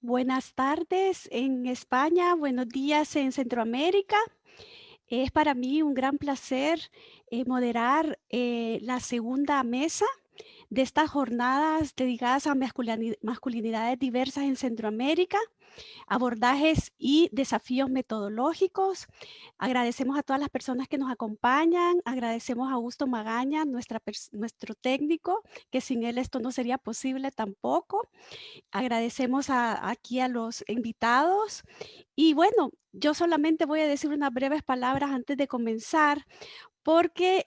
Buenas tardes en España, buenos días en Centroamérica. Es para mí un gran placer moderar la segunda mesa de estas jornadas dedicadas a masculinidades diversas en Centroamérica, abordajes y desafíos metodológicos. Agradecemos a todas las personas que nos acompañan, agradecemos a Augusto Magaña, nuestro técnico, que sin él esto no sería posible tampoco. Agradecemos aquí a los invitados y bueno, yo solamente voy a decir unas breves palabras antes de comenzar, porque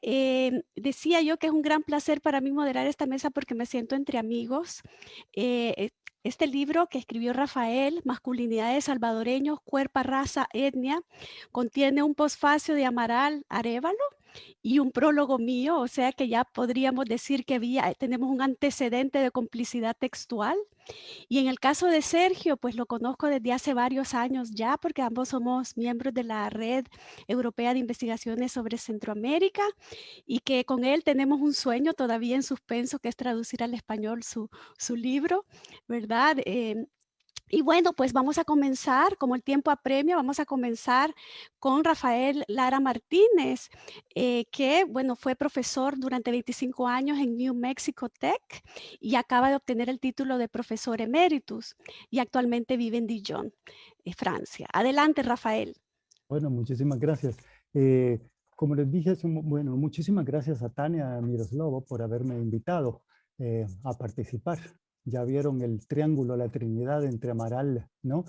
decía yo que es un gran placer para mí moderar esta mesa porque me siento entre amigos. Este libro que escribió Rafael, Masculinidades salvadoreños, cuerpo, raza, etnia, contiene un posfacio de Amaral Arévalo y un prólogo mío, o sea que ya podríamos decir que tenemos un antecedente de complicidad textual. Y en el caso de Sergio, pues lo conozco desde hace varios años ya, porque ambos somos miembros de la Red Europea de Investigaciones sobre Centroamérica y que con él tenemos un sueño todavía en suspenso, que es traducir al español su libro, ¿verdad? Y bueno, pues vamos a comenzar, como el tiempo apremia, vamos a comenzar con Rafael Lara Martínez, que, bueno, fue profesor durante 25 años en New Mexico Tech y acaba de obtener el título de profesor emeritus y actualmente vive en Dijon, Francia. Adelante, Rafael. Bueno, muchísimas gracias. Eh, Como les dije, bueno, muchísimas gracias a Tania Miroslovo por haberme invitado a participar. Ya vieron el triángulo, la trinidad entre Amaral, ¿no?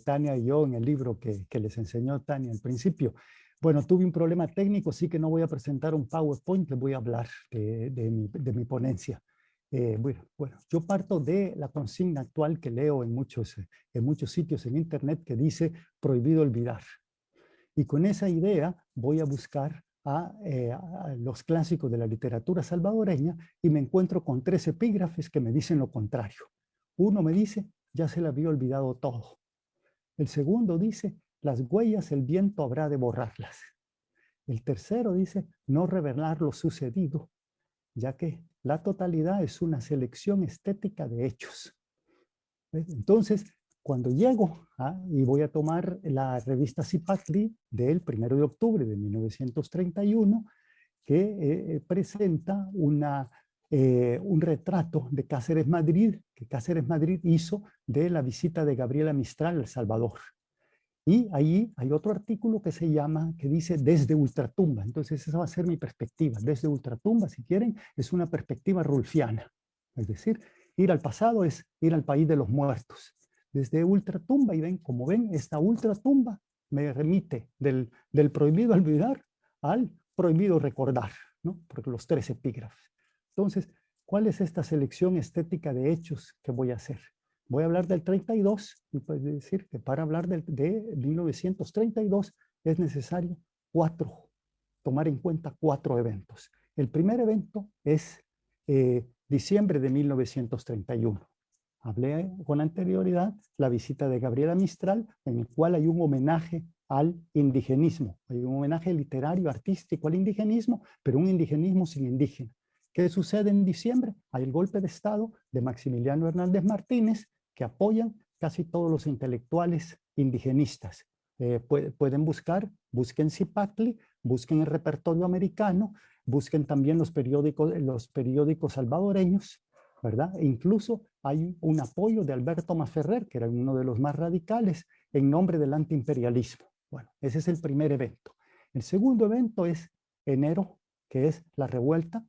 Tania y yo en el libro que les enseñó Tania al principio. Bueno, tuve un problema técnico, sí que no voy a presentar un PowerPoint, les voy a hablar de mi ponencia. Bueno, yo parto de la consigna actual que leo en muchos sitios en Internet que dice prohibido olvidar. Y con esa idea voy a buscar a los clásicos de la literatura salvadoreña y me encuentro con 3 epígrafes que me dicen lo contrario. Uno me dice, ya se le había olvidado todo. El segundo dice, las huellas el viento habrá de borrarlas. El tercero dice, no revelar lo sucedido, ya que la totalidad es una selección estética de hechos. Entonces, cuando llego y voy a tomar la revista Zipacli del 1 de octubre de 1931, que presenta un retrato de Cáceres Madrid, que Cáceres Madrid hizo de la visita de Gabriela Mistral a El Salvador. Y ahí hay otro artículo que dice desde ultratumba. Entonces esa va a ser mi perspectiva. Desde ultratumba, si quieren, es una perspectiva rulfiana. Es decir, ir al pasado es ir al país de los muertos. Desde ultratumba, y ven, como ven, esta ultratumba me remite del prohibido olvidar al prohibido recordar, ¿no? Porque los 3 epígrafes. Entonces, ¿cuál es esta selección estética de hechos que voy a hacer? Voy a hablar del 32 y puedes decir que para hablar de 1932 es necesario tomar en cuenta 4 eventos. El primer evento es diciembre de 1931. Hablé con anterioridad la visita de Gabriela Mistral, en el cual hay un homenaje al indigenismo, hay un homenaje literario, artístico al indigenismo, pero un indigenismo sin indígena. ¿Qué sucede en diciembre? Hay el golpe de Estado de Maximiliano Hernández Martínez, que apoyan casi todos los intelectuales indigenistas. Pueden busquen Zipacli, busquen el repertorio americano, busquen también los periódicos salvadoreños, ¿verdad? E incluso hay un apoyo de Alberto Maferrer, que era uno de los más radicales, en nombre del antiimperialismo. Bueno, ese es el primer evento. El segundo evento es enero, que es la revuelta,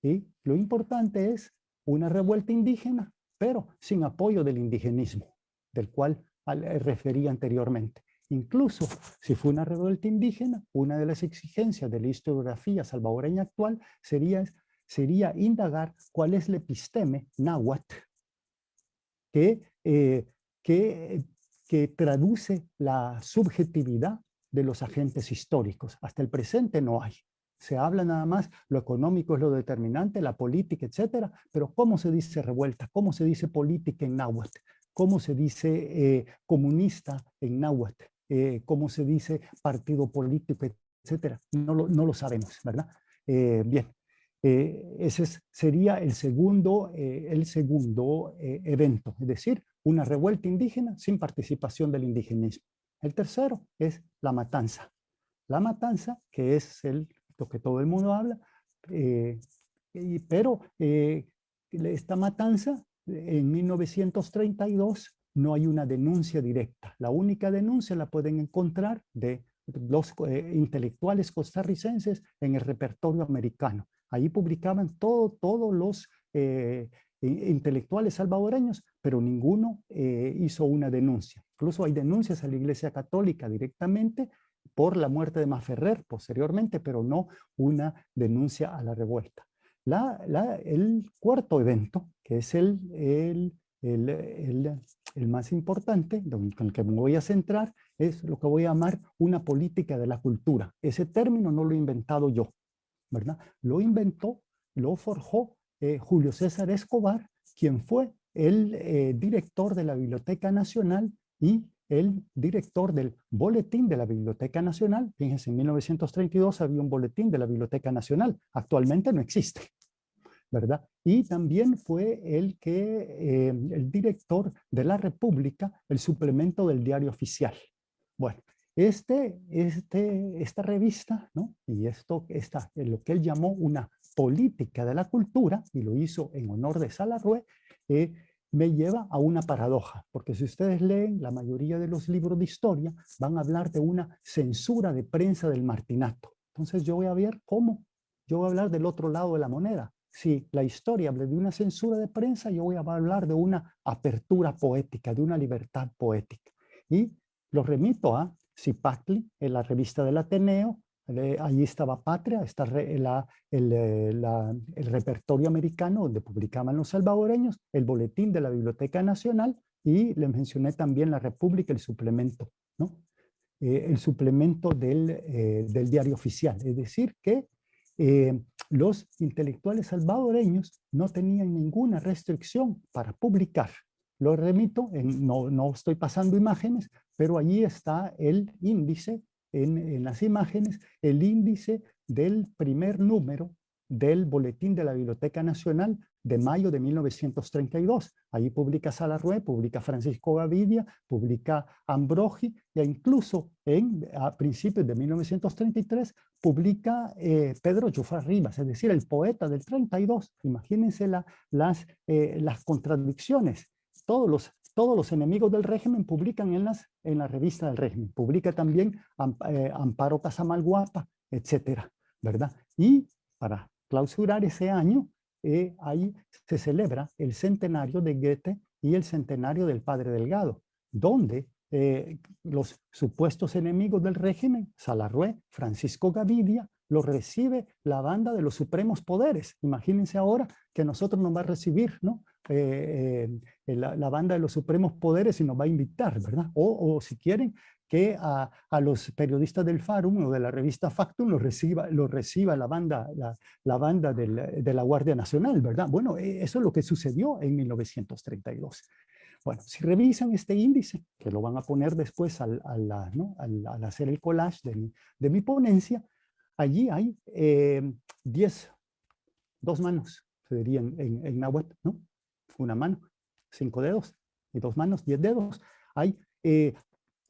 y lo importante es una revuelta indígena, pero sin apoyo del indigenismo, del cual referí anteriormente. Incluso si fue una revuelta indígena, una de las exigencias de la historiografía salvadoreña actual sería indagar cuál es la episteme náhuatl que, eh, que, que traduce la subjetividad de los agentes históricos. Hasta el presente no hay. Se habla nada más, lo económico es lo determinante, la política, etcétera, pero ¿cómo se dice revuelta? ¿Cómo se dice política en náhuatl? ¿Cómo se dice comunista en náhuatl? ¿Cómo se dice partido político, etcétera? No lo sabemos, ¿verdad? Bien, ese sería el segundo evento, es decir, una revuelta indígena sin participación del indigenismo. El tercero es la matanza. La matanza, que es lo que todo el mundo habla, pero esta matanza en 1932 no hay una denuncia directa. La única denuncia la pueden encontrar de los intelectuales costarricenses en el repertorio americano. Ahí publicaban todos los intelectuales salvadoreños, pero ninguno hizo una denuncia. Incluso hay denuncias a la Iglesia Católica directamente por la muerte de Maferrer posteriormente, pero no una denuncia a la revuelta. El cuarto evento, que es el más importante, con el que me voy a centrar, es lo que voy a llamar una política de la cultura. Ese término no lo he inventado yo, ¿verdad? Lo inventó, lo forjó Julio César Escobar, quien fue el director de la Biblioteca Nacional y el director del Boletín de la Biblioteca Nacional. Fíjense, en 1932 había un Boletín de la Biblioteca Nacional. Actualmente no existe, ¿verdad? Y también fue el director de la República, el suplemento del Diario Oficial. Bueno, esta revista, ¿no? Y lo que él llamó una política de la cultura, y lo hizo en honor de Salarrué, me lleva a una paradoja, porque si ustedes leen la mayoría de los libros de historia, van a hablar de una censura de prensa del martinato. Entonces yo voy a ver cómo, yo voy a hablar del otro lado de la moneda. Si la historia habla de una censura de prensa, yo voy a hablar de una apertura poética, de una libertad poética. Y lo remito a Zipacli, en la revista del Ateneo. Allí estaba Patria, está el repertorio americano donde publicaban los salvadoreños, el boletín de la Biblioteca Nacional, y les mencioné también la República, el suplemento, ¿no? El suplemento del Diario Oficial. Es decir, que los intelectuales salvadoreños no tenían ninguna restricción para publicar. Lo remito, no estoy pasando imágenes, pero allí está el índice, en las imágenes, el índice del primer número del Boletín de la Biblioteca Nacional de mayo de 1932. Allí publica Salarrué, publica Francisco Gavidia, publica Ambrogi, e incluso a principios de 1933 publica Pedro Jofré Rivas, es decir, el poeta del 32. Imagínense las contradicciones. Todos los enemigos del régimen publican en la revista del régimen. Publica también Amparo Casamalguapa, etcétera, ¿verdad? Y para clausurar ese año, ahí se celebra el centenario de Goethe y el centenario del Padre Delgado, donde los supuestos enemigos del régimen, Salarrué, Francisco Gavidia, lo recibe la banda de los supremos poderes. Imagínense ahora que nosotros nos va a recibir, ¿no? La banda de los supremos poderes y nos va a invitar, ¿verdad? O si quieren, que a los periodistas del Farum o de la revista Factum lo reciba la banda de la Guardia Nacional, ¿verdad? Bueno, eso es lo que sucedió en 1932. Bueno, si revisan este índice, que lo van a poner después al hacer el collage de mi ponencia, allí hay 2 manos, se diría en náhuatl, ¿no? Una mano, 5 dedos, y 2 manos, 10 dedos. Hay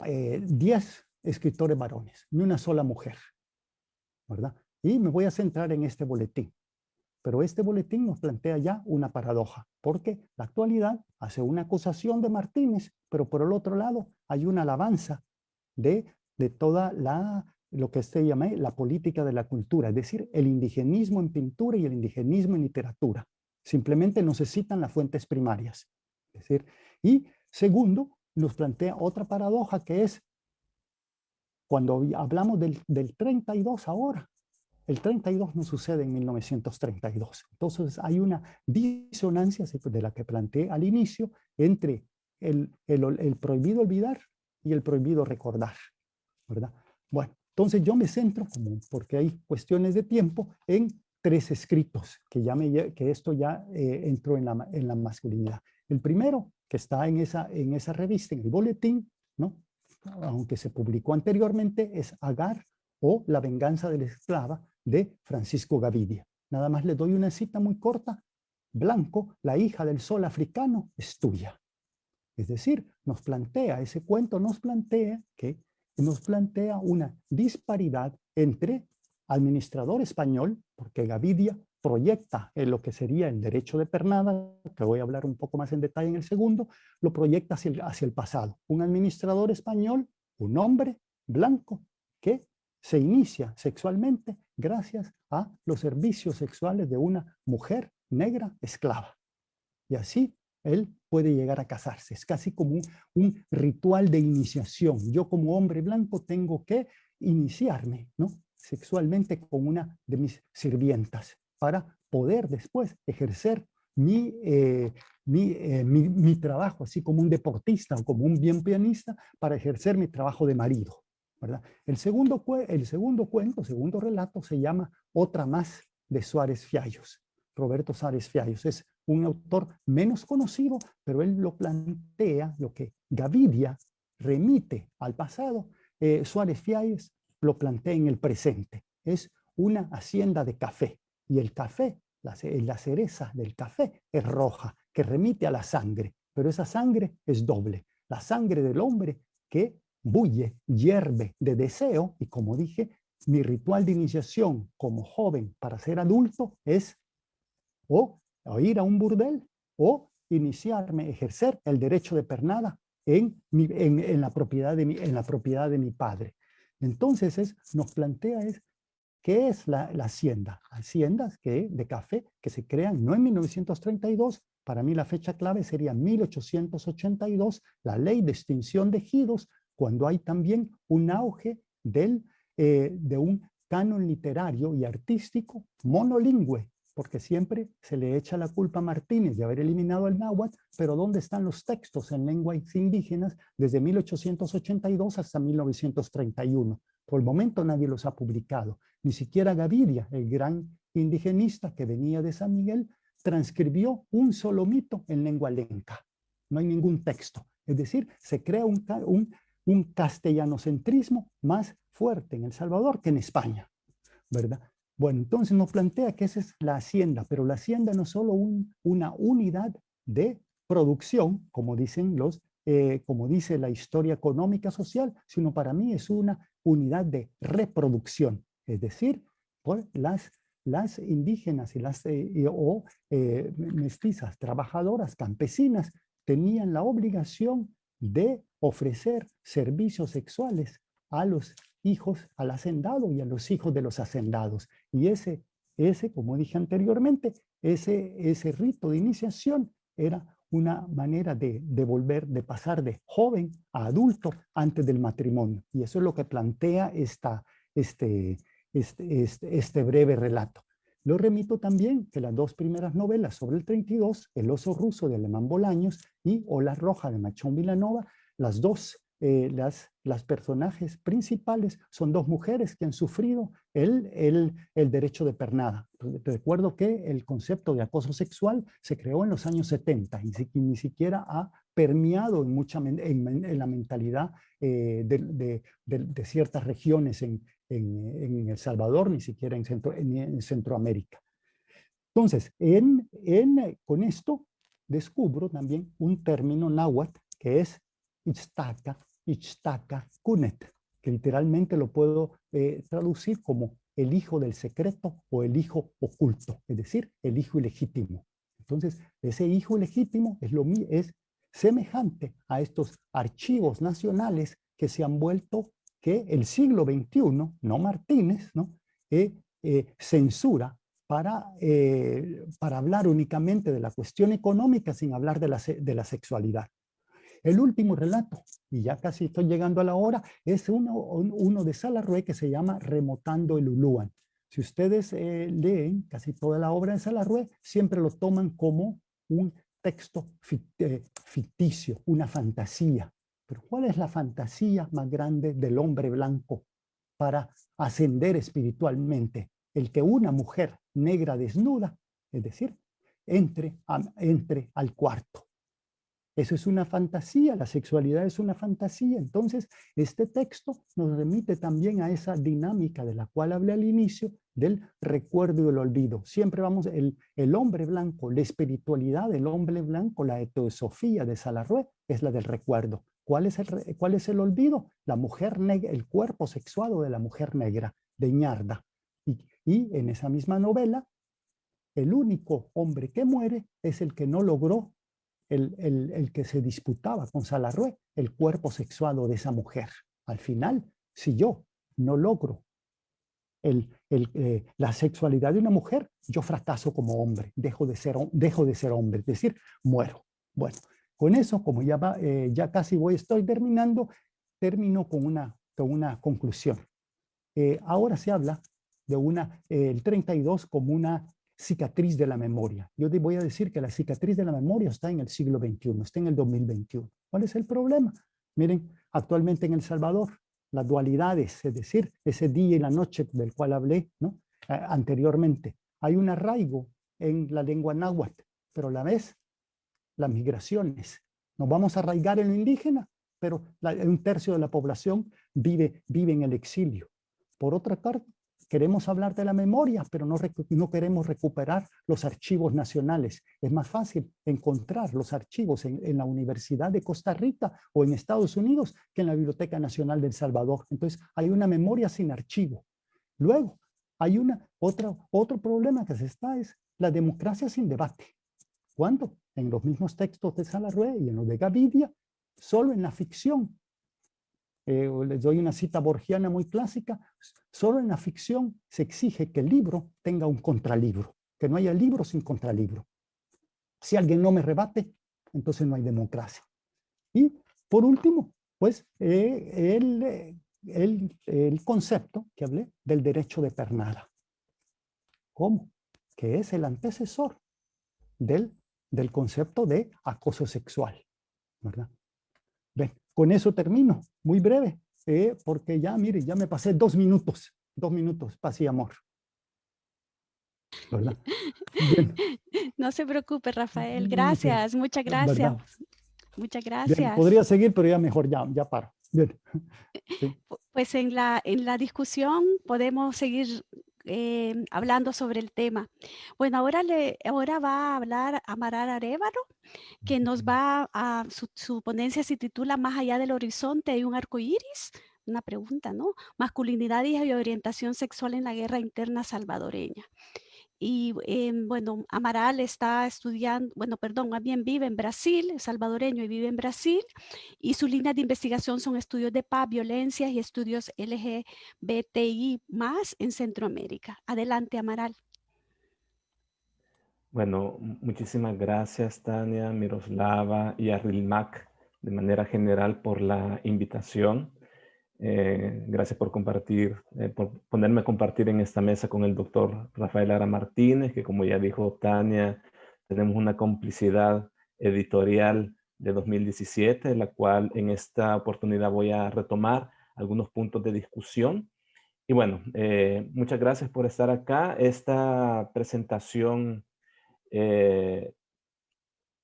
10 escritores varones, ni una sola mujer, ¿verdad? Y me voy a centrar en este boletín. Pero este boletín nos plantea ya una paradoja, porque la actualidad hace una acusación de Martínez, pero por el otro lado hay una alabanza de toda lo que se llama la política de la cultura, es decir, el indigenismo en pintura y el indigenismo en literatura. Simplemente no se citan las fuentes primarias. Es decir, y segundo, nos plantea otra paradoja, que es cuando hablamos del 32 ahora. El 32 no sucede en 1932. Entonces hay una disonancia de la que planteé al inicio entre el prohibido olvidar y el prohibido recordar, ¿verdad? Bueno, entonces yo me centro, porque hay cuestiones de tiempo, en 3 escritos, que esto ya entró en la masculinidad. El primero, que está en esa revista, en el boletín, ¿no? Aunque se publicó anteriormente, es Agar, o La venganza de la esclava, de Francisco Gavidia. Nada más le doy una cita muy corta. Blanco, la hija del sol africano, es tuya. Es decir, ese cuento nos plantea una disparidad entre administrador español, porque Gavidia proyecta en lo que sería el derecho de pernada, que voy a hablar un poco más en detalle en el segundo, lo proyecta hacia el pasado. Un administrador español, un hombre blanco, que se inicia sexualmente gracias a los servicios sexuales de una mujer negra esclava. Y así él puede llegar a casarse. Es casi como un ritual de iniciación. Yo como hombre blanco tengo que iniciarme, ¿no?, sexualmente con una de mis sirvientas para poder después ejercer mi trabajo, así como un deportista o como un bien pianista, para ejercer mi trabajo de marido, ¿verdad? El segundo relato se llama Otra más, de Suárez Fiallos. Roberto Suárez Fiallos es un autor menos conocido, pero él lo plantea, lo que Gavidia remite al pasado, Suárez Fiallos lo plantea en el presente. Es una hacienda de café, y el café, la cereza del café es roja, que remite a la sangre, pero esa sangre es doble. La sangre del hombre que bulle, hierve de deseo, y como dije, mi ritual de iniciación como joven para ser adulto es o ir a un burdel o iniciarme, ejercer el derecho de pernada en la propiedad de mi padre. Entonces nos plantea ¿qué es la hacienda? Haciendas de café que se crean no en 1932, para mí la fecha clave sería 1882, la ley de extinción de ejidos, cuando hay también un auge de un canon literario y artístico monolingüe, porque siempre se le echa la culpa a Martínez de haber eliminado el náhuatl, pero ¿dónde están los textos en lenguas indígenas desde 1882 hasta 1931? Por el momento nadie los ha publicado. Ni siquiera Gavidia, el gran indigenista que venía de San Miguel, transcribió un solo mito en lengua lenca. No hay ningún texto. Es decir, se crea un castellanocentrismo más fuerte en El Salvador que en España, ¿verdad? Bueno, entonces nos plantea que esa es la hacienda, pero la hacienda no es solo una unidad de producción, como dice la historia económica social, sino para mí es una unidad de reproducción, es decir, por las indígenas y mestizas, trabajadoras, campesinas, tenían la obligación de ofrecer servicios sexuales a los hijos al hacendado y a los hijos de los hacendados. Y ese como dije anteriormente, ese rito de iniciación era una manera de pasar de joven a adulto antes del matrimonio. Y eso es lo que plantea este breve relato. Lo remito también que las dos primeras novelas sobre el 32, El oso ruso de Alemán Bolaños y Ola roja de Machón Vilanova, las dos, las personajes principales son dos mujeres que han sufrido el derecho de pernada. Recuerdo que el concepto de acoso sexual se creó en los años 70 y ni siquiera ha permeado en la mentalidad de ciertas regiones en El Salvador, ni siquiera en Centroamérica. Entonces, con esto descubro también un término náhuatl que es Ixtaca Kunet, que literalmente lo puedo traducir como el hijo del secreto o el hijo oculto, es decir, el hijo ilegítimo. Entonces, ese hijo ilegítimo es semejante a estos archivos nacionales que se han vuelto, que el siglo XXI, no Martínez, ¿no? Censura para hablar únicamente de la cuestión económica sin hablar de la sexualidad. El último relato, y ya casi estoy llegando a la hora, es uno de Salarrué que se llama Remotando el Uluán. Si ustedes leen casi toda la obra de Salarrué, siempre lo toman como un texto ficticio, una fantasía. Pero ¿cuál es la fantasía más grande del hombre blanco para ascender espiritualmente? El que una mujer negra desnuda, es decir, entre al cuarto. Eso es una fantasía, la sexualidad es una fantasía. Entonces, este texto nos remite también a esa dinámica de la cual hablé al inicio, del recuerdo y el olvido. Siempre vamos, el hombre blanco, la espiritualidad del hombre blanco, la teosofía de Salarrué, es la del recuerdo. ¿Cuál es el olvido? La mujer negra, el cuerpo sexuado de la mujer negra, de Ñarda. Y en esa misma novela, el único hombre que muere es el que no logró el que se disputaba con Salarrué, el cuerpo sexuado de esa mujer. Al final, si yo no logro la sexualidad de una mujer, yo fracaso como hombre, dejo de ser hombre, es decir, muero. Bueno, con eso, como ya casi estoy terminando, termino con una conclusión. Ahora se habla de el 32 como una cicatriz de la memoria. Yo te voy a decir que la cicatriz de la memoria está en el siglo XXI, está en el 2021. ¿Cuál es el problema? Miren, actualmente en El Salvador, las dualidades, es decir, ese día y la noche del cual hablé, ¿no? Anteriormente, hay un arraigo en la lengua náhuatl, pero a la vez las migraciones. Nos vamos a arraigar en lo indígena, pero un tercio de la población vive en el exilio. Por otra parte, queremos hablar de la memoria, pero no queremos recuperar los archivos nacionales. Es más fácil encontrar los archivos en la Universidad de Costa Rica o en Estados Unidos que en la Biblioteca Nacional de El Salvador. Entonces, hay una memoria sin archivo. Luego, hay otro problema que es la democracia sin debate. ¿Cuándo? En los mismos textos de Salarrué y en los de Gavidia, solo en la ficción. Les doy una cita borgiana muy clásica. Solo en la ficción se exige que el libro tenga un contralibro, que no haya libro sin contralibro. Si alguien no me rebate, entonces no hay democracia. Y por último, pues el concepto que hablé del derecho de pernada. ¿Cómo? Que es el antecesor del concepto de acoso sexual, ¿verdad? Ven, con eso termino, muy breve, porque ya, mire, ya me pasé 2 minutos, paz y amor, ¿verdad? Bien, No se preocupe, Rafael. ok, Gracias, muchas gracias. ¿verdad? Muchas Bien, gracias. podría seguir, pero ya mejor, ya paro. Bien, sí. Pues en la discusión podemos seguir hablando sobre el tema. Bueno, ahora va a hablar Amaral Arévalo, que nos va su ponencia se titula Más allá del horizonte hay un arco iris. Una pregunta, ¿no? Masculinidad y orientación sexual en la guerra interna salvadoreña. Y bueno, Amaral está estudiando, bueno, perdón, más bien vive en Brasil, es salvadoreño y vive en Brasil, y sus líneas de investigación son estudios de paz, violencias y estudios LGBTI más en Centroamérica. Adelante, Amaral. Bueno, muchísimas gracias, Tania, Miroslava y Arrilmac, de manera general, por la invitación. Gracias por compartir, por ponerme a compartir en esta mesa con el doctor Rafael Lara Martínez, que como ya dijo Tania, tenemos una complicidad editorial de 2017, la cual en esta oportunidad voy a retomar algunos puntos de discusión. Y bueno, muchas gracias por estar acá. Esta presentación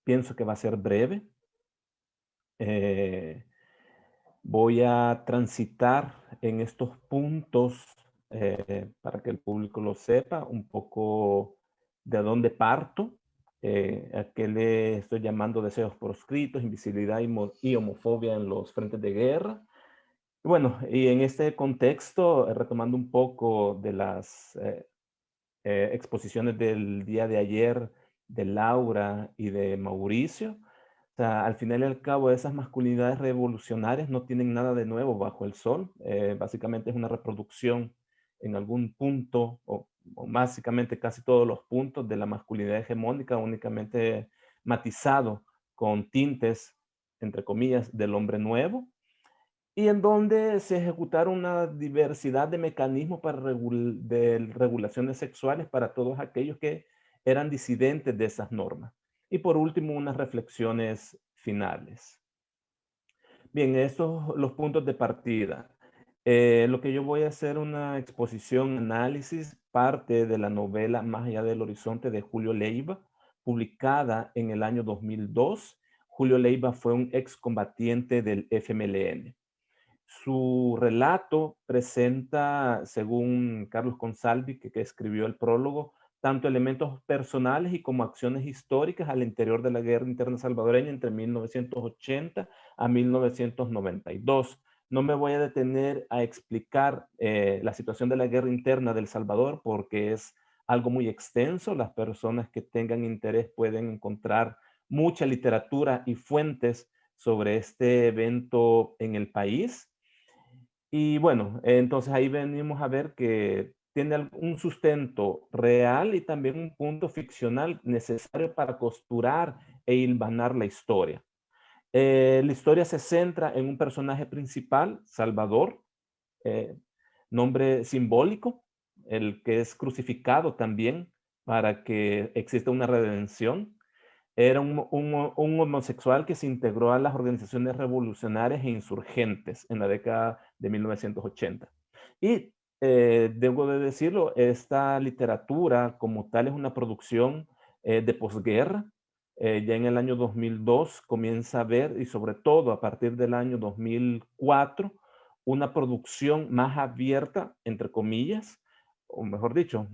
pienso que va a ser breve. Voy a transitar en estos puntos para que el público lo sepa, un poco de dónde parto, a qué le estoy llamando deseos proscritos, invisibilidad y homofobia en los frentes de guerra. Bueno, y en este contexto, retomando un poco de las exposiciones del día de ayer de Laura y de Mauricio, o sea, al final y al cabo, esas masculinidades revolucionarias no tienen nada de nuevo bajo el sol. Básicamente es una reproducción en algún punto, o básicamente casi todos los puntos de la masculinidad hegemónica, únicamente matizado con tintes, entre comillas, del hombre nuevo, y en donde se ejecutaron una diversidad de mecanismos de regulaciones sexuales para todos aquellos que eran disidentes de esas normas. Y por último, unas reflexiones finales. Bien, estos los puntos de partida. Lo que yo voy a hacer una exposición, análisis, parte de la novela Más allá del horizonte de Julio Leiva, publicada en el año 2002, Julio Leiva fue un excombatiente del FMLN. Su relato presenta, según Carlos Consalvi, que escribió el prólogo, tanto elementos personales y como acciones históricas al interior de la guerra interna salvadoreña entre 1980 a 1992. No me voy a detener a explicar la situación de la guerra interna del Salvador porque es algo muy extenso. Las personas que tengan interés pueden encontrar mucha literatura y fuentes sobre este evento en el país. Y bueno, entonces ahí venimos a ver que tiene un sustento real y también un punto ficcional necesario para costurar e hilvanar la historia. La historia se centra en un personaje principal, Salvador, eh, nombre simbólico, el que es crucificado también para que exista una redención. Era un homosexual que se integró a las organizaciones revolucionarias e insurgentes en la década de 1980. Y debo de decirlo, esta literatura como tal es una producción de posguerra. Ya en el año 2002 comienza a ver, y sobre todo a partir del año 2004, una producción más abierta, entre comillas, o mejor dicho,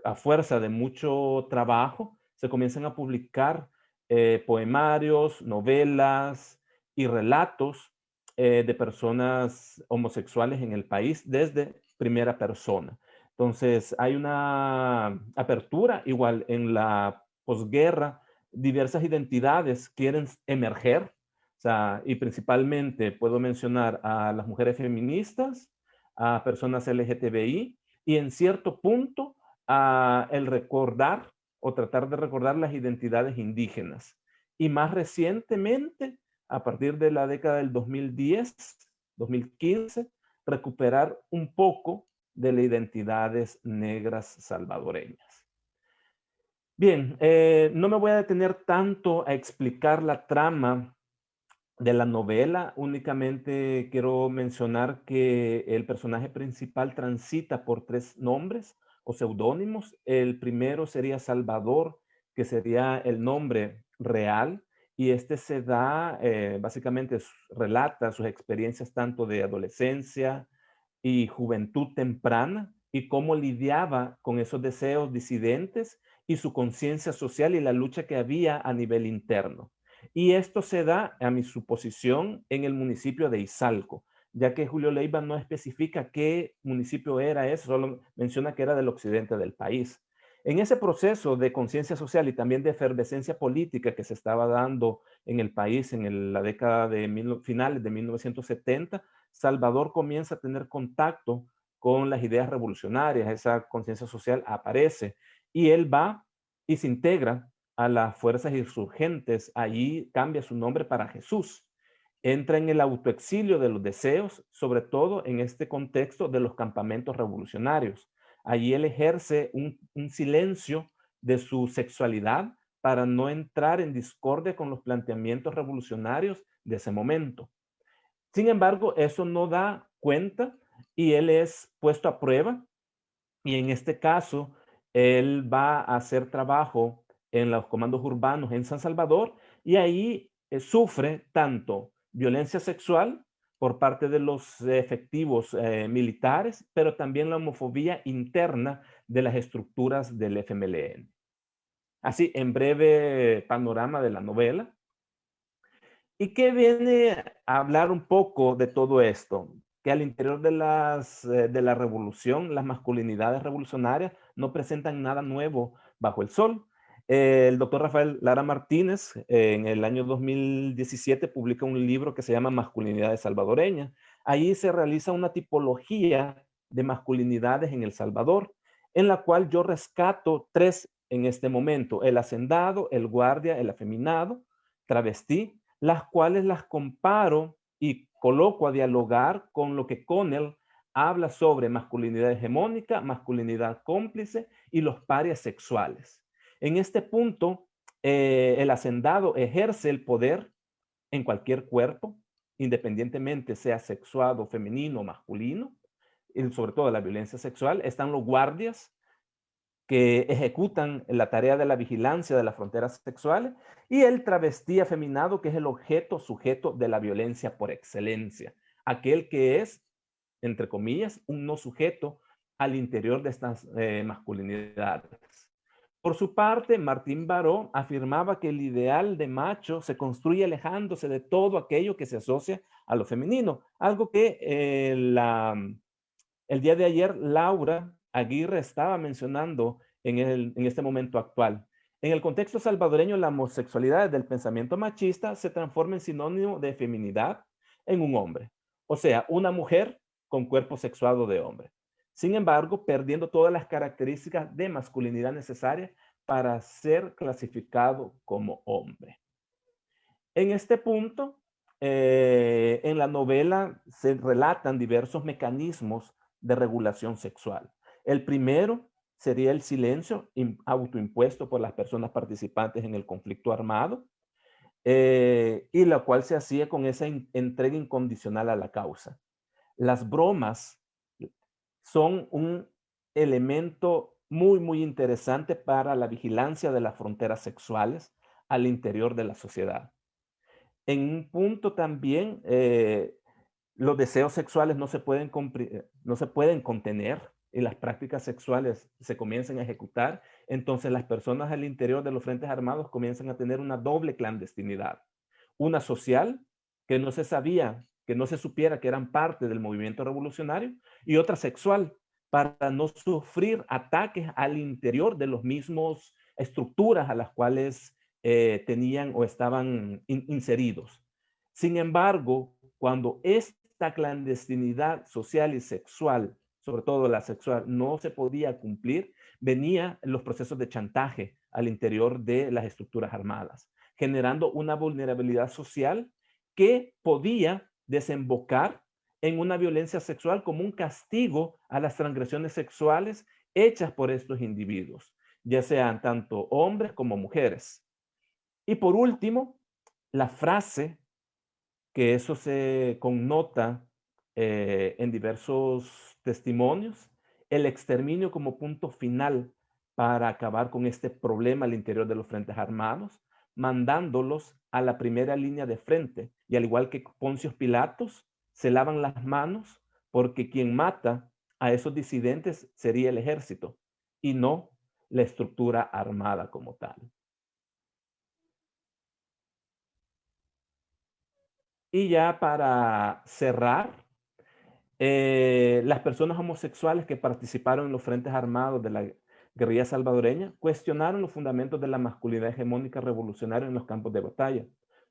a fuerza de mucho trabajo, se comienzan a publicar poemarios, novelas y relatos de personas homosexuales en el país desde primera persona. Entonces, hay una apertura igual en la posguerra, diversas identidades quieren emerger, o sea, y principalmente puedo mencionar a las mujeres feministas, a personas LGTBI y en cierto punto a el recordar o tratar de recordar las identidades indígenas. Y más recientemente, a partir de la década del 2010, 2015, recuperar un poco de las identidades negras salvadoreñas. Bien, no me voy a detener tanto a explicar la trama de la novela, únicamente quiero mencionar que el personaje principal transita por 3 nombres o seudónimos. El primero sería Salvador, que sería el nombre real, y este se da, básicamente relata sus experiencias tanto de adolescencia y juventud temprana y cómo lidiaba con esos deseos disidentes y su conciencia social y la lucha que había a nivel interno. Y esto se da, a mi suposición, en el municipio de Izalco, ya que Julio Leiva no especifica qué municipio era ese, solo menciona que era del occidente del país. En ese proceso de conciencia social y también de efervescencia política que se estaba dando en el país en la década de finales de 1970, Salvador comienza a tener contacto con las ideas revolucionarias, esa conciencia social aparece y él va y se integra a las fuerzas insurgentes. Allí cambia su nombre para Jesús. Entra en el autoexilio de los deseos, sobre todo en este contexto de los campamentos revolucionarios. Allí él ejerce un silencio de su sexualidad para no entrar en discordia con los planteamientos revolucionarios de ese momento. Sin embargo, eso no da cuenta y él es puesto a prueba y en este caso, él va a hacer trabajo en los comandos urbanos en San Salvador y ahí sufre tanto violencia sexual por parte de los efectivos militares, pero también la homofobia interna de las estructuras del FMLN. Así, en breve panorama de la novela. ¿Y qué viene a hablar un poco de todo esto? Que al interior de la revolución, las masculinidades revolucionarias no presentan nada nuevo bajo el sol. El doctor Rafael Lara Martínez en el año 2017 publica un libro que se llama Masculinidades Salvadoreñas. Ahí se realiza una tipología de masculinidades en El Salvador, en la cual yo rescato 3 en este momento: el hacendado, el guardia, el afeminado, travestí, las cuales las comparo y coloco a dialogar con lo que Connell habla sobre masculinidad hegemónica, masculinidad cómplice y los parias sexuales. En este punto, el hacendado ejerce el poder en cualquier cuerpo, independientemente sea sexuado, femenino o masculino, y sobre todo la violencia sexual. Están los guardias, que ejecutan la tarea de la vigilancia de las fronteras sexuales, y el travesti afeminado, que es el objeto sujeto de la violencia por excelencia, aquel que es, entre comillas, un no sujeto al interior de estas masculinidades. Por su parte, Martín Baró afirmaba que el ideal de macho se construye alejándose de todo aquello que se asocia a lo femenino, algo que el día de ayer Laura Aguirre estaba mencionando en este momento actual. En el contexto salvadoreño, la homosexualidad del pensamiento machista se transforma en sinónimo de feminidad en un hombre, o sea, una mujer con cuerpo sexuado de hombre. Sin embargo, perdiendo todas las características de masculinidad necesarias para ser clasificado como hombre. En este punto, en la novela se relatan diversos mecanismos de regulación sexual. El primero sería el silencio autoimpuesto por las personas participantes en el conflicto armado, y la cual se hacía con esa entrega incondicional a la causa. Las bromas son un elemento muy, muy interesante para la vigilancia de las fronteras sexuales al interior de la sociedad. En un punto también, los deseos sexuales no se pueden contener y las prácticas sexuales se comienzan a ejecutar. Entonces las personas al interior de los frentes armados comienzan a tener una doble clandestinidad. Una social, que no se sabía, que no se supiera que eran parte del movimiento revolucionario, y otra sexual, para no sufrir ataques al interior de los mismos estructuras a las cuales tenían o estaban inseridos. Sin embargo, cuando esta clandestinidad social y sexual, sobre todo la sexual, no se podía cumplir, venían los procesos de chantaje al interior de las estructuras armadas, generando una vulnerabilidad social que podía desembocar en una violencia sexual como un castigo a las transgresiones sexuales hechas por estos individuos, ya sean tanto hombres como mujeres. Y por último, la frase, que eso se connota en diversos testimonios, el exterminio como punto final para acabar con este problema al interior de los frentes armados, mandándolos a la primera línea de frente. Y al igual que Poncio Pilatos, se lavan las manos porque quien mata a esos disidentes sería el ejército y no la estructura armada como tal. Y ya para cerrar, las personas homosexuales que participaron en los frentes armados de la guerrilla salvadoreña cuestionaron los fundamentos de la masculinidad hegemónica revolucionaria en los campos de batalla.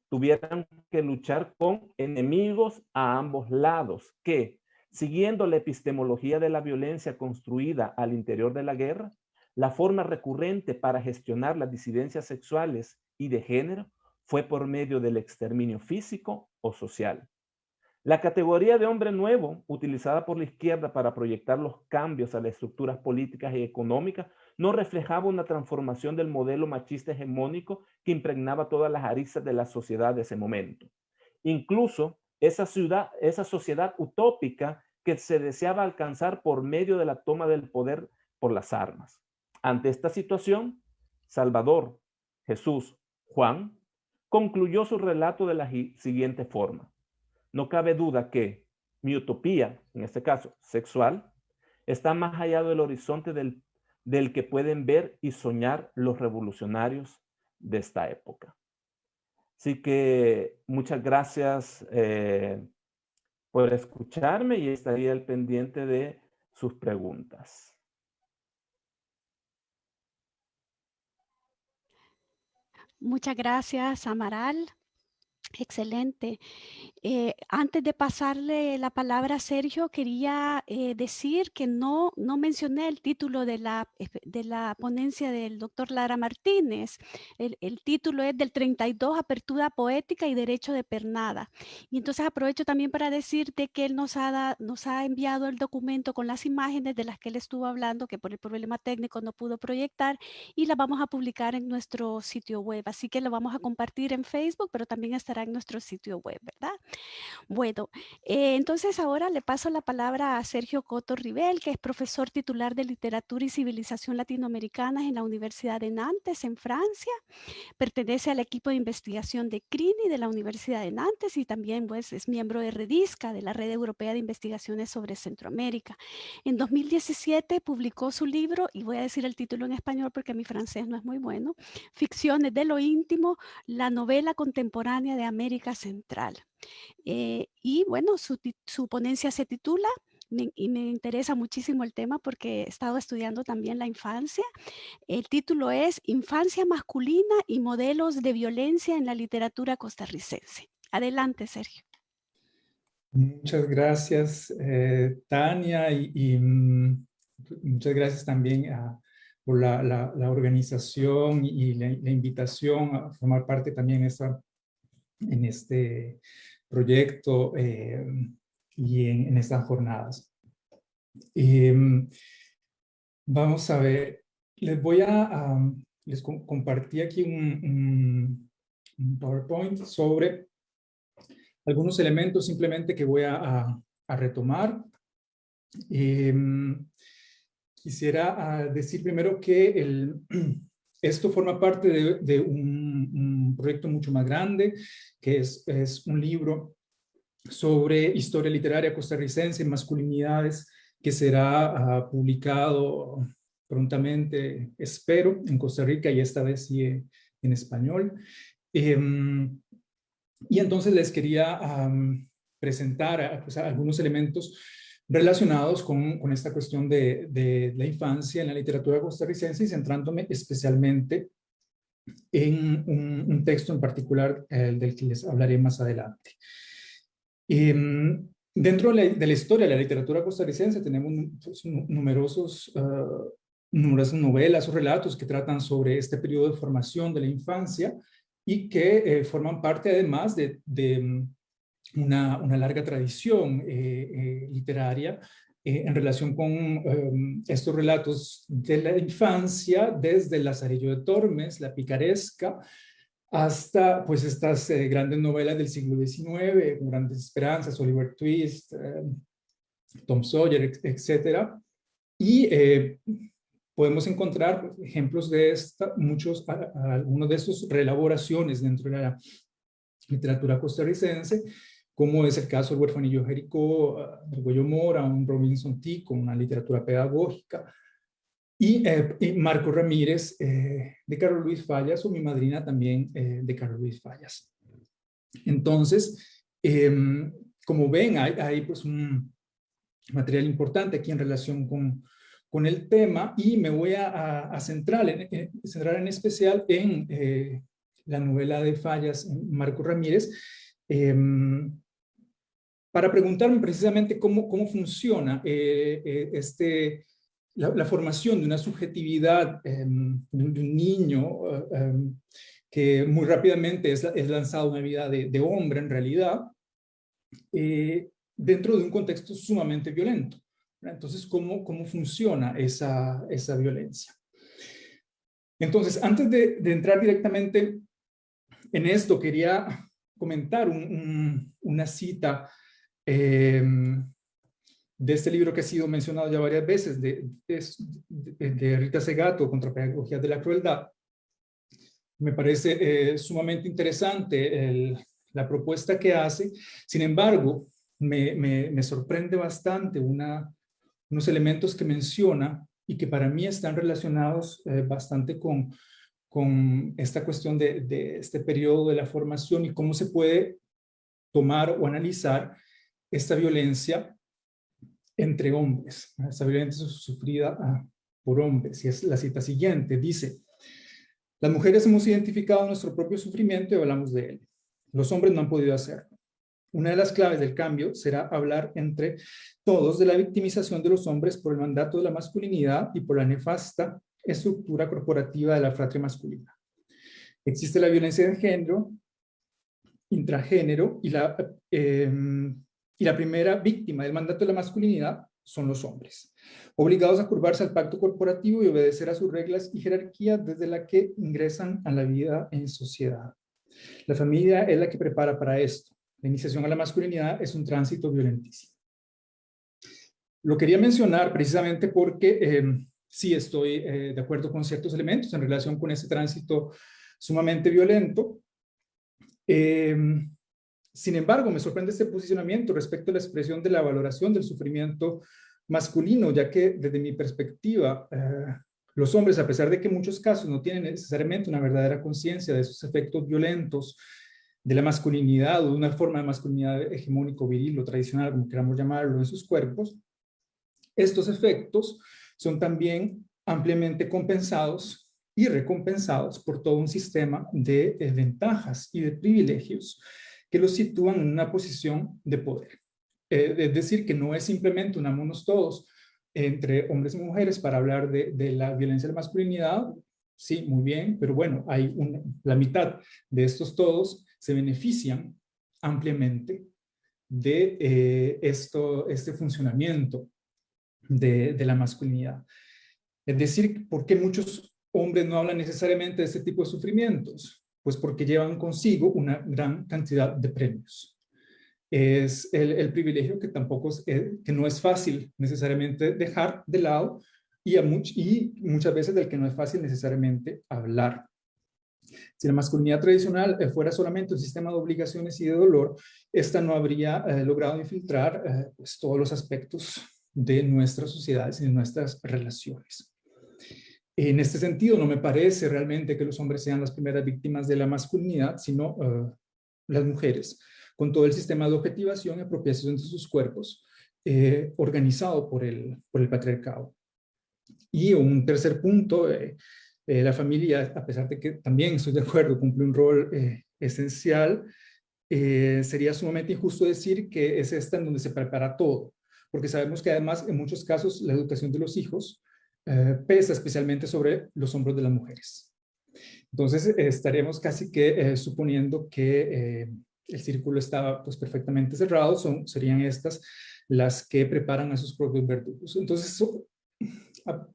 Tuvieron que luchar con enemigos a ambos lados que, siguiendo la epistemología de la violencia construida al interior de la guerra, la forma recurrente para gestionar las disidencias sexuales y de género fue por medio del exterminio físico o social. La categoría de hombre nuevo, utilizada por la izquierda para proyectar los cambios a las estructuras políticas y económicas, no reflejaba una transformación del modelo machista hegemónico que impregnaba todas las aristas de la sociedad de ese momento. Incluso esa sociedad utópica que se deseaba alcanzar por medio de la toma del poder por las armas. Ante esta situación, Salvador, Jesús, Juan, concluyó su relato de la siguiente forma. No cabe duda que mi utopía, en este caso sexual, está más allá del horizonte del que pueden ver y soñar los revolucionarios de esta época. Así que muchas gracias por escucharme y estaría al pendiente de sus preguntas. Muchas gracias, Amaral. Excelente. Antes de pasarle la palabra a Sergio, quería decir que no mencioné el título de la ponencia del doctor Lara Martínez. El título es del 32, Apertura Poética y Derecho de Pernada. Y entonces aprovecho también para decirte que él nos ha enviado el documento con las imágenes de las que él estuvo hablando, que por el problema técnico no pudo proyectar, y las vamos a publicar en nuestro sitio web. Así que lo vamos a compartir en Facebook, pero también estará está en nuestro sitio web, ¿verdad? Bueno, entonces ahora le paso la palabra a Sergio Coto Ribel, que es profesor titular de Literatura y Civilización Latinoamericanas en la Universidad de Nantes, en Francia. Pertenece al equipo de investigación de CRINI de la Universidad de Nantes y también pues, es miembro de REDISCA, de la Red Europea de Investigaciones sobre Centroamérica. En 2017 publicó su libro, y voy a decir el título en español porque mi francés no es muy bueno, Ficciones de lo íntimo, la novela contemporánea de América Central. Y bueno, su ponencia se titula, y me interesa muchísimo el tema porque he estado estudiando también la infancia. El título es Infancia masculina y modelos de violencia en la literatura costarricense. Adelante, Sergio. Muchas gracias, Tania, muchas gracias también por la organización y la invitación a formar parte también en este proyecto y en estas jornadas. Vamos a ver, les compartí aquí un PowerPoint sobre algunos elementos simplemente que voy a retomar. Quisiera decir primero que esto forma parte de un proyecto mucho más grande, que es un libro sobre historia literaria costarricense y masculinidades, que será publicado prontamente, espero, en Costa Rica, y esta vez sí en español. Y entonces les quería presentar pues, algunos elementos relacionados con esta cuestión de la infancia en la literatura costarricense y centrándome especialmente en un texto en particular del que les hablaré más adelante. Dentro de la historia de la literatura costarricense tenemos pues, numerosas novelas o relatos que tratan sobre este periodo de formación de la infancia y que forman parte además de una larga tradición literaria en relación con estos relatos de la infancia, desde Lazarillo de Tormes, La Picaresca, hasta pues estas grandes novelas del siglo XIX, Grandes Esperanzas, Oliver Twist, Tom Sawyer, etc. Y podemos encontrar ejemplos de algunos de estos reelaboraciones dentro de la literatura costarricense, como es el caso del Huerfanillo Jericó, de Goyo Mora, un Robinson Tico, una literatura pedagógica, y Marco Ramírez de Carlos Luis Fallas, o Mi Madrina también de Carlos Luis Fallas. Entonces, como ven, hay pues un material importante aquí en relación con el tema, y me voy a centrar en especial en la novela de Fallas, Marco Ramírez, para preguntarme precisamente cómo funciona la formación de una subjetividad de un niño que muy rápidamente es lanzado a una vida de hombre en realidad, dentro de un contexto sumamente violento. Entonces, ¿cómo funciona esa violencia? Entonces, antes de entrar directamente en esto, quería comentar una cita de este libro que ha sido mencionado ya varias veces, de Rita Segato, Contra Pedagogía de la Crueldad. Me parece sumamente interesante la propuesta que hace. Sin embargo, me sorprende bastante unos elementos que menciona y que para mí están relacionados bastante con esta cuestión de este periodo de la formación y cómo se puede tomar o analizar esta violencia entre hombres, esta violencia sufrida por hombres. Y es la cita siguiente, dice: las mujeres hemos identificado nuestro propio sufrimiento y hablamos de él. Los hombres no han podido hacerlo. Una de las claves del cambio será hablar entre todos de la victimización de los hombres por el mandato de la masculinidad y por la nefasta estructura corporativa de la fratria masculina. Existe la violencia de género, intragénero, y la primera víctima del mandato de la masculinidad son los hombres, obligados a curvarse al pacto corporativo y obedecer a sus reglas y jerarquías desde la que ingresan a la vida en sociedad. La familia es la que prepara para esto. La iniciación a la masculinidad es un tránsito violentísimo. Lo quería mencionar precisamente porque sí estoy de acuerdo con ciertos elementos en relación con ese tránsito sumamente violento. Sin embargo, me sorprende este posicionamiento respecto a la expresión de la valoración del sufrimiento masculino, ya que desde mi perspectiva, los hombres, a pesar de que en muchos casos no tienen necesariamente una verdadera conciencia de esos efectos violentos de la masculinidad o de una forma de masculinidad hegemónico, viril o tradicional, como queramos llamarlo, en sus cuerpos, estos efectos son también ampliamente compensados y recompensados por todo un sistema de ventajas y de privilegios que los sitúan en una posición de poder. Es decir, que no es simplemente unámonos todos entre hombres y mujeres para hablar de la violencia de la masculinidad. Sí, muy bien, pero bueno, la mitad de estos todos se benefician ampliamente de este funcionamiento de la masculinidad. Es decir, ¿por qué muchos hombres no hablan necesariamente de este tipo de sufrimientos? Pues porque llevan consigo una gran cantidad de premios. Es el privilegio que tampoco que no es fácil necesariamente dejar de lado y muchas veces del que no es fácil necesariamente hablar. Si la masculinidad tradicional fuera solamente un sistema de obligaciones y de dolor, esta no habría logrado infiltrar pues, todos los aspectos de nuestras sociedades y de nuestras relaciones. En este sentido, no me parece realmente que los hombres sean las primeras víctimas de la masculinidad, sino las mujeres, con todo el sistema de objetivación y apropiación de sus cuerpos organizado por el patriarcado. Y un tercer punto, la familia, a pesar de que también estoy de acuerdo, cumple un rol esencial, sería sumamente injusto decir que es esta en donde se prepara todo, porque sabemos que además en muchos casos la educación de los hijos pesa especialmente sobre los hombros de las mujeres. Entonces estaremos casi que suponiendo que el círculo está pues, perfectamente cerrado, serían estas las que preparan a sus propios verdugos. Entonces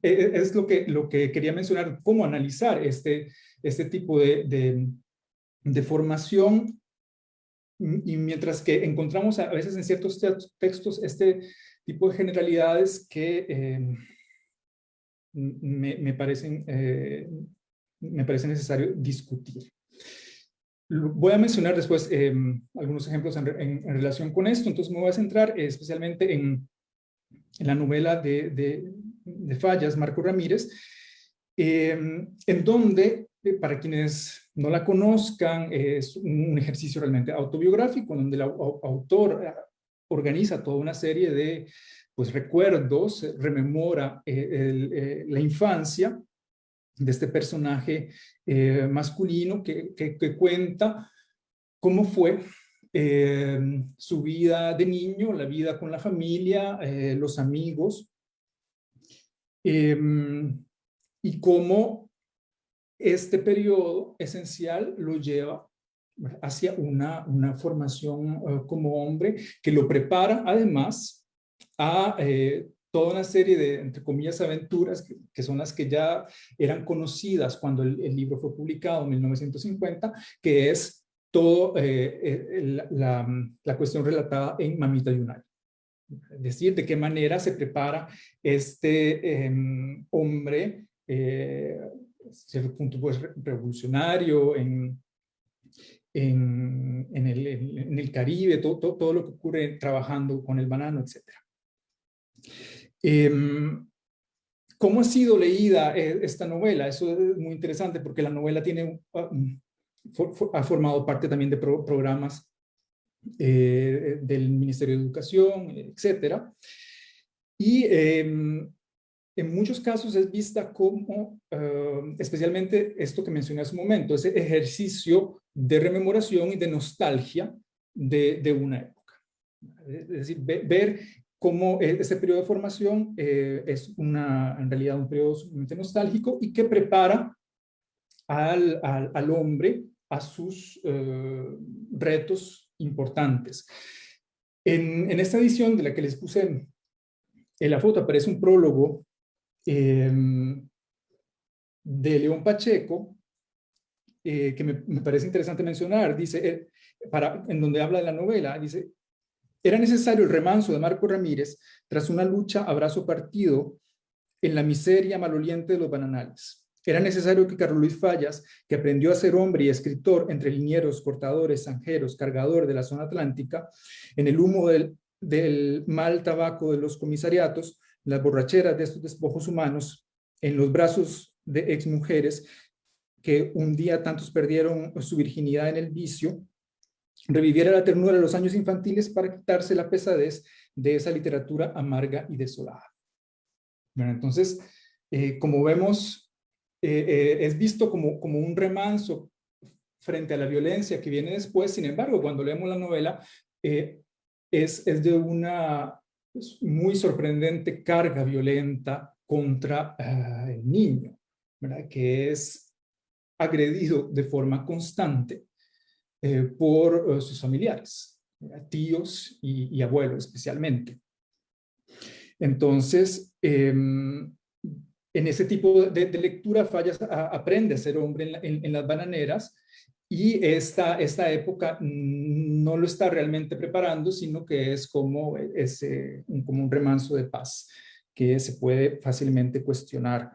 es lo que quería mencionar, cómo analizar este tipo de formación, y mientras que encontramos a veces en ciertos textos este tipo de generalidades que me parece necesario discutir. Voy a mencionar después algunos ejemplos en relación con esto, entonces me voy a centrar especialmente en la novela de Fallas, Marco Ramírez, en donde, para quienes no la conozcan, es un ejercicio realmente autobiográfico, donde el autor organiza toda una serie de pues, recuerdos, rememora la infancia de este personaje masculino que cuenta cómo fue su vida de niño, la vida con la familia, los amigos, y cómo este periodo esencial lo lleva hacia una formación como hombre que lo prepara además a toda una serie de, entre comillas, aventuras que son las que ya eran conocidas cuando el libro fue publicado en 1950, que es todo la cuestión relatada en Mamita Yunai. Es decir, de qué manera se prepara este hombre, cierto punto pues, revolucionario en el Caribe, todo lo que ocurre trabajando con el banano, etc. ¿Cómo ha sido leída esta novela? Eso es muy interesante porque la novela ha formado parte también de programas del Ministerio de Educación, etcétera. Y en muchos casos es vista como, especialmente esto que mencioné hace un momento, ese ejercicio de rememoración y de nostalgia de una época. Es decir, ver cómo este periodo de formación es en realidad un periodo sumamente nostálgico y que prepara al hombre a sus retos importantes. En esta edición de la que les puse en la foto aparece un prólogo de León Pacheco, que me parece interesante mencionar. Dice, en donde habla de la novela, dice, era necesario el remanso de Marco Ramírez tras una lucha a brazo partido en la miseria maloliente de los bananales. Era necesario que Carlos Luis Fallas, que aprendió a ser hombre y escritor entre linieros, cortadores, zanjeros, cargador de la zona atlántica, en el humo del mal tabaco de los comisariatos, las borracheras de estos despojos humanos, en los brazos de exmujeres que un día tantos perdieron su virginidad en el vicio, reviviera la ternura de los años infantiles para quitarse la pesadez de esa literatura amarga y desolada. Bueno, entonces, como vemos, es visto como un remanso frente a la violencia que viene después. Sin embargo, cuando leemos la novela, es de una muy sorprendente carga violenta contra el niño, ¿verdad? Que es agredido de forma constante por sus familiares, tíos y abuelos especialmente. Entonces, en ese tipo de lectura, Fallas aprende a ser hombre en las bananeras, y esta época no lo está realmente preparando, sino que es como un remanso de paz que se puede fácilmente cuestionar.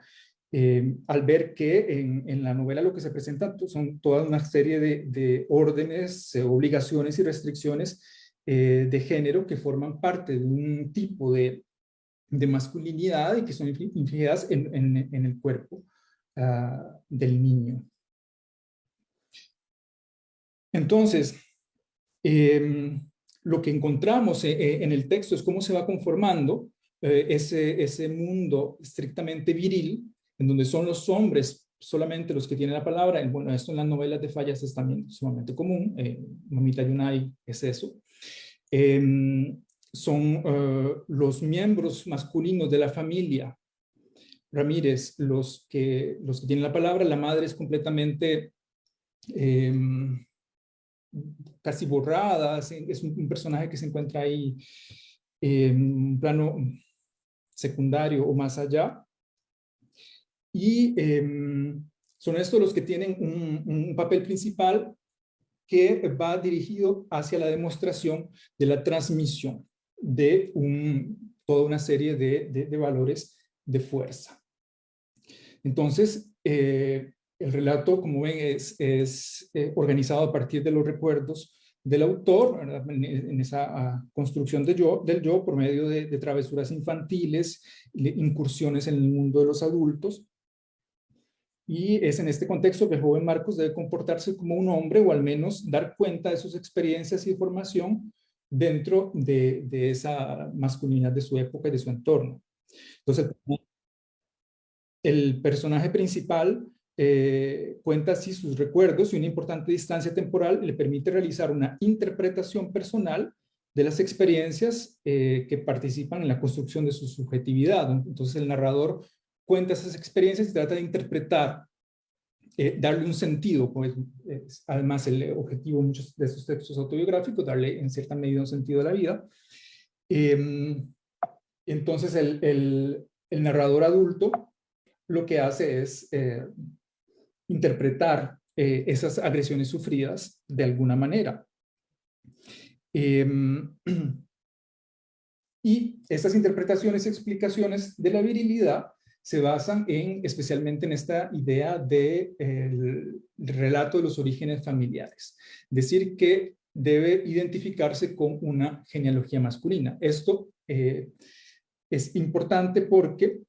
Al ver que en la novela lo que se presenta son toda una serie de órdenes, obligaciones y restricciones de género que forman parte de un tipo de masculinidad y que son infligidas en el cuerpo del niño. Entonces, lo que encontramos en el texto es cómo se va conformando ese mundo estrictamente viril, en donde son los hombres solamente los que tienen la palabra. Bueno, esto en las novelas de Fallas es también sumamente común. Mamita Yunai es eso. Son los miembros masculinos de la familia Ramírez los que tienen la palabra. La madre es completamente casi borrada, es un personaje que se encuentra ahí en un plano secundario o más allá. Y son estos los que tienen un papel principal que va dirigido hacia la demostración de la transmisión de toda una serie de valores de fuerza. Entonces, el relato, como ven, es organizado a partir de los recuerdos del autor, ¿verdad? En esa construcción del yo por medio de travesuras infantiles, incursiones en el mundo de los adultos. Y es en este contexto que el joven Marcos debe comportarse como un hombre, o al menos dar cuenta de sus experiencias y formación dentro de esa masculinidad de su época y de su entorno. Entonces, el personaje principal cuenta así sus recuerdos, y una importante distancia temporal le permite realizar una interpretación personal de las experiencias que participan en la construcción de su subjetividad. Entonces el narrador cuenta esas experiencias y trata de interpretar, darle un sentido, pues además el objetivo de muchos de esos textos autobiográficos, darle en cierta medida un sentido a la vida. Entonces el narrador adulto lo que hace es interpretar esas agresiones sufridas de alguna manera. Y estas interpretaciones y explicaciones de la virilidad se basan especialmente en esta idea del relato de los orígenes familiares. Decir que debe identificarse con una genealogía masculina. Esto es importante porque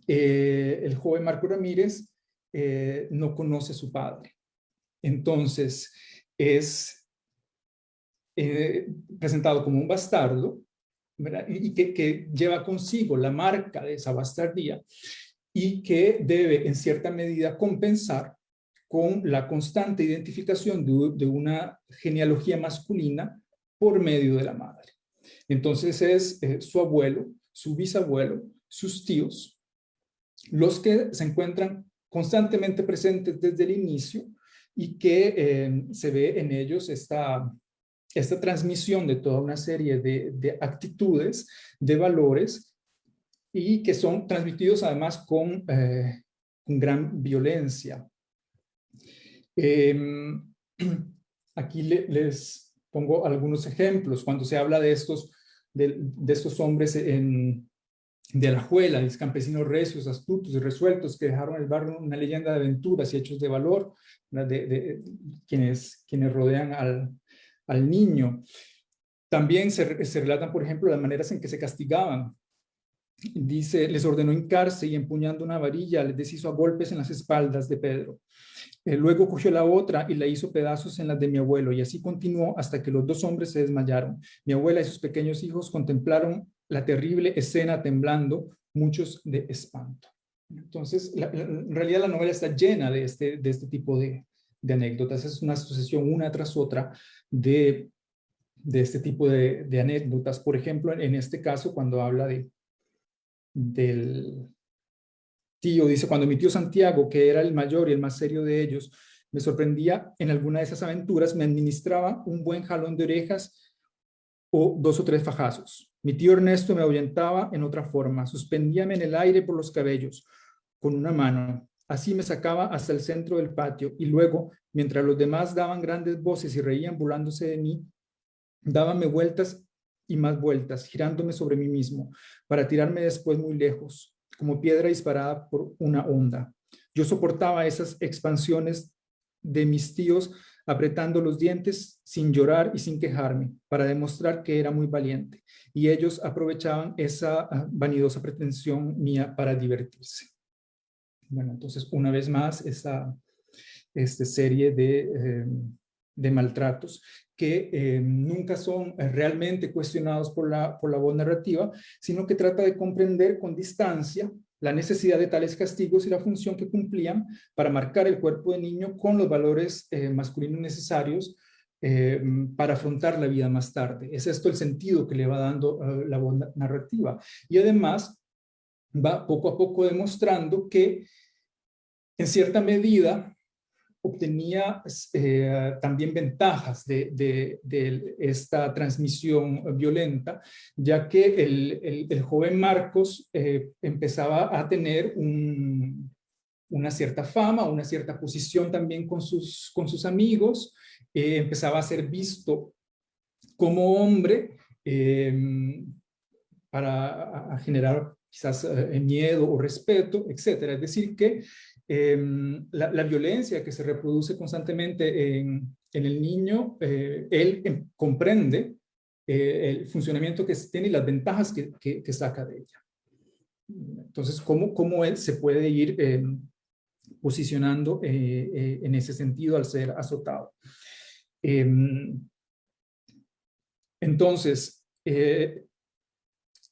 el joven Marco Ramírez no conoce a su padre. Entonces es presentado como un bastardo, ¿verdad? Y que lleva consigo la marca de esa bastardía, y que debe en cierta medida compensar con la constante identificación de una genealogía masculina por medio de la madre. Entonces es su abuelo, su bisabuelo, sus tíos, los que se encuentran constantemente presentes desde el inicio, y que se ve en ellos esta transmisión de toda una serie de actitudes, de valores, y que son transmitidos además con gran violencia. Aquí les pongo algunos ejemplos. Cuando se habla de estos hombres de Alajuela, los campesinos recios, astutos y resueltos que dejaron el barrio una leyenda de aventuras y hechos de valor, de quienes rodean al niño. También se relatan, por ejemplo, las maneras en que se castigaban. Dice, les ordenó hincarse y empuñando una varilla les deshizo a golpes en las espaldas de Pedro. Luego cogió la otra y la hizo pedazos en las de mi abuelo, y así continuó hasta que los dos hombres se desmayaron. Mi abuela y sus pequeños hijos contemplaron la terrible escena temblando, muchos de espanto. Entonces, en realidad la novela está llena de este tipo de anécdotas. Es una sucesión una tras otra de este tipo de anécdotas. Por ejemplo, en este caso, cuando habla del tío, dice, cuando mi tío Santiago, que era el mayor y el más serio de ellos, me sorprendía en alguna de esas aventuras, me administraba un buen jalón de orejas o 2 o 3 fajazos. Mi tío Ernesto me ahuyentaba en otra forma, suspendíame en el aire por los cabellos con una mano. Así me sacaba hasta el centro del patio y luego, mientras los demás daban grandes voces y reían burlándose de mí, dábame vueltas y más vueltas, girándome sobre mí mismo, para tirarme después muy lejos, como piedra disparada por una onda. Yo soportaba esas expansiones de mis tíos apretando los dientes sin llorar y sin quejarme, para demostrar que era muy valiente, y ellos aprovechaban esa vanidosa pretensión mía para divertirse. Bueno, entonces una vez más esta serie de maltratos que nunca son realmente cuestionados por la voz narrativa, sino que trata de comprender con distancia la necesidad de tales castigos y la función que cumplían para marcar el cuerpo del niño con los valores masculinos necesarios para afrontar la vida más tarde. Es esto el sentido que le va dando la voz narrativa. Y además va poco a poco demostrando que en cierta medida obtenía también ventajas de esta transmisión violenta, ya que el joven Marcos empezaba a tener una cierta fama, una cierta posición también con sus amigos, empezaba a ser visto como hombre para generar quizás miedo o respeto, etc. Es decir, que la violencia que se reproduce constantemente en el niño, él comprende el funcionamiento que tiene y las ventajas que saca de ella. Entonces, ¿cómo él se puede ir posicionando en ese sentido al ser azotado? Entonces,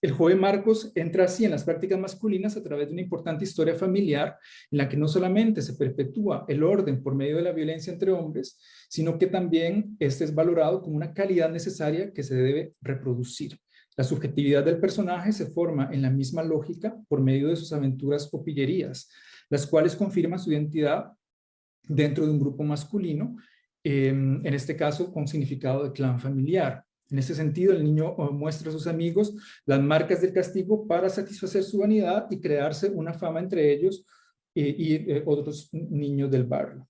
el joven Marcos entra así en las prácticas masculinas a través de una importante historia familiar en la que no solamente se perpetúa el orden por medio de la violencia entre hombres, sino que también este es valorado como una calidad necesaria que se debe reproducir. La subjetividad del personaje se forma en la misma lógica por medio de sus aventuras o pillerías, las cuales confirman su identidad dentro de un grupo masculino, en este caso con significado de clan familiar. En ese sentido, el niño muestra a sus amigos las marcas del castigo para satisfacer su vanidad y crearse una fama entre ellos y otros niños del barrio.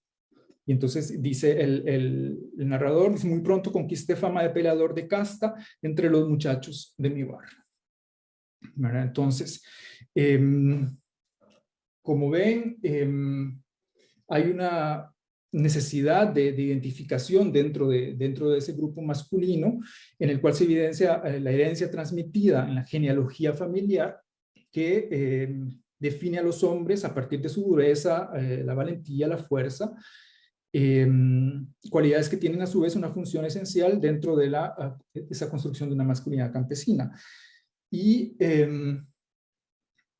Y entonces dice el narrador, dice, muy pronto conquisté fama de peleador de casta entre los muchachos de mi barrio. ¿Verdad? Entonces, como ven, hay una necesidad de identificación dentro de ese grupo masculino, en el cual se evidencia la herencia transmitida en la genealogía familiar que define a los hombres a partir de su dureza, la valentía, la fuerza, cualidades que tienen a su vez una función esencial dentro de esa construcción de una masculinidad campesina. Y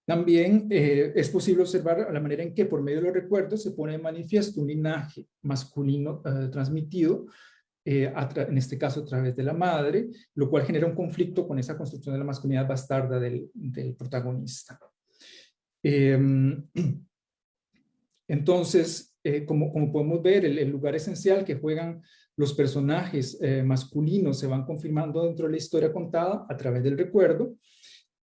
también es posible observar la manera en que por medio de los recuerdos se pone de manifiesto un linaje masculino transmitido, en este caso a través de la madre, lo cual genera un conflicto con esa construcción de la masculinidad bastarda del protagonista. Entonces, como podemos ver, el lugar esencial que juegan los personajes masculinos se van confirmando dentro de la historia contada a través del recuerdo.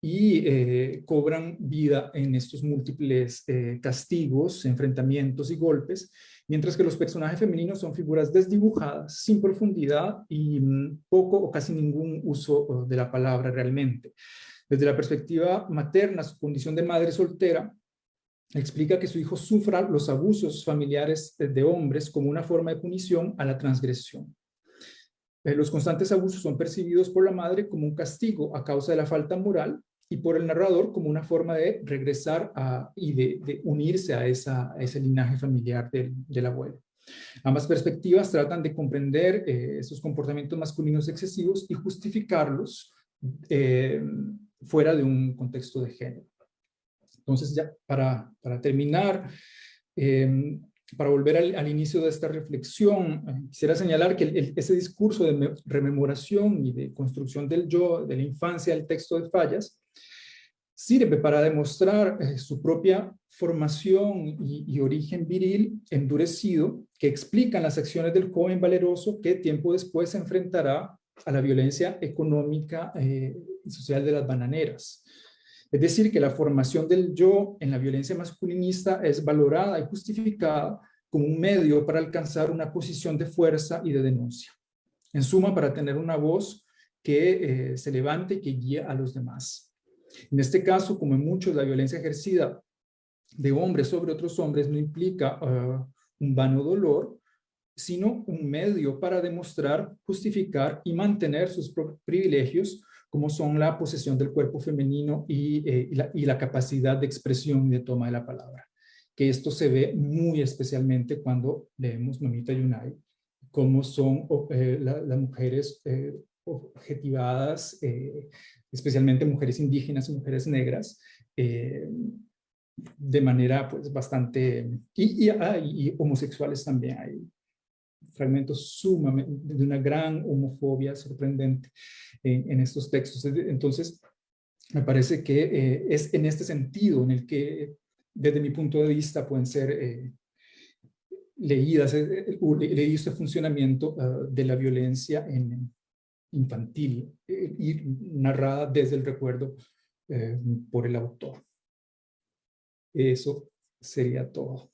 y cobran vida en estos múltiples castigos, enfrentamientos y golpes, mientras que los personajes femeninos son figuras desdibujadas, sin profundidad y poco o casi ningún uso de la palabra realmente. Desde la perspectiva materna, su condición de madre soltera explica que su hijo sufra los abusos familiares de hombres como una forma de punición a la transgresión. Los constantes abusos son percibidos por la madre como un castigo a causa de la falta moral y por el narrador como una forma de regresar y de unirse a ese linaje familiar del abuelo. Ambas perspectivas tratan de comprender esos comportamientos masculinos excesivos y justificarlos fuera de un contexto de género. Entonces, ya para terminar, para volver al inicio de esta reflexión, quisiera señalar que ese discurso de rememoración y de construcción del yo, de la infancia del texto de Fallas, sirve para demostrar su propia formación y origen viril endurecido, que explican las acciones del joven valeroso que tiempo después se enfrentará a la violencia económica y social de las bananeras. Es decir, que la formación del yo en la violencia masculinista es valorada y justificada como un medio para alcanzar una posición de fuerza y de denuncia. En suma, para tener una voz que se levante y que guíe a los demás. En este caso, como en muchos, la violencia ejercida de hombres sobre otros hombres no implica un vano dolor, sino un medio para demostrar, justificar y mantener sus privilegios, como son la posesión del cuerpo femenino y la capacidad de expresión y de toma de la palabra. Que esto se ve muy especialmente cuando leemos Mamita Yunay, cómo son las mujeres objetivadas, especialmente mujeres indígenas y mujeres negras, de manera pues bastante, y homosexuales también. Hay fragmentos sumamente de una gran homofobia sorprendente en estos textos. Entonces, me parece que es en este sentido en el que, desde mi punto de vista, pueden ser leído este funcionamiento de la violencia infantil y narrada desde el recuerdo por el autor. Eso sería todo.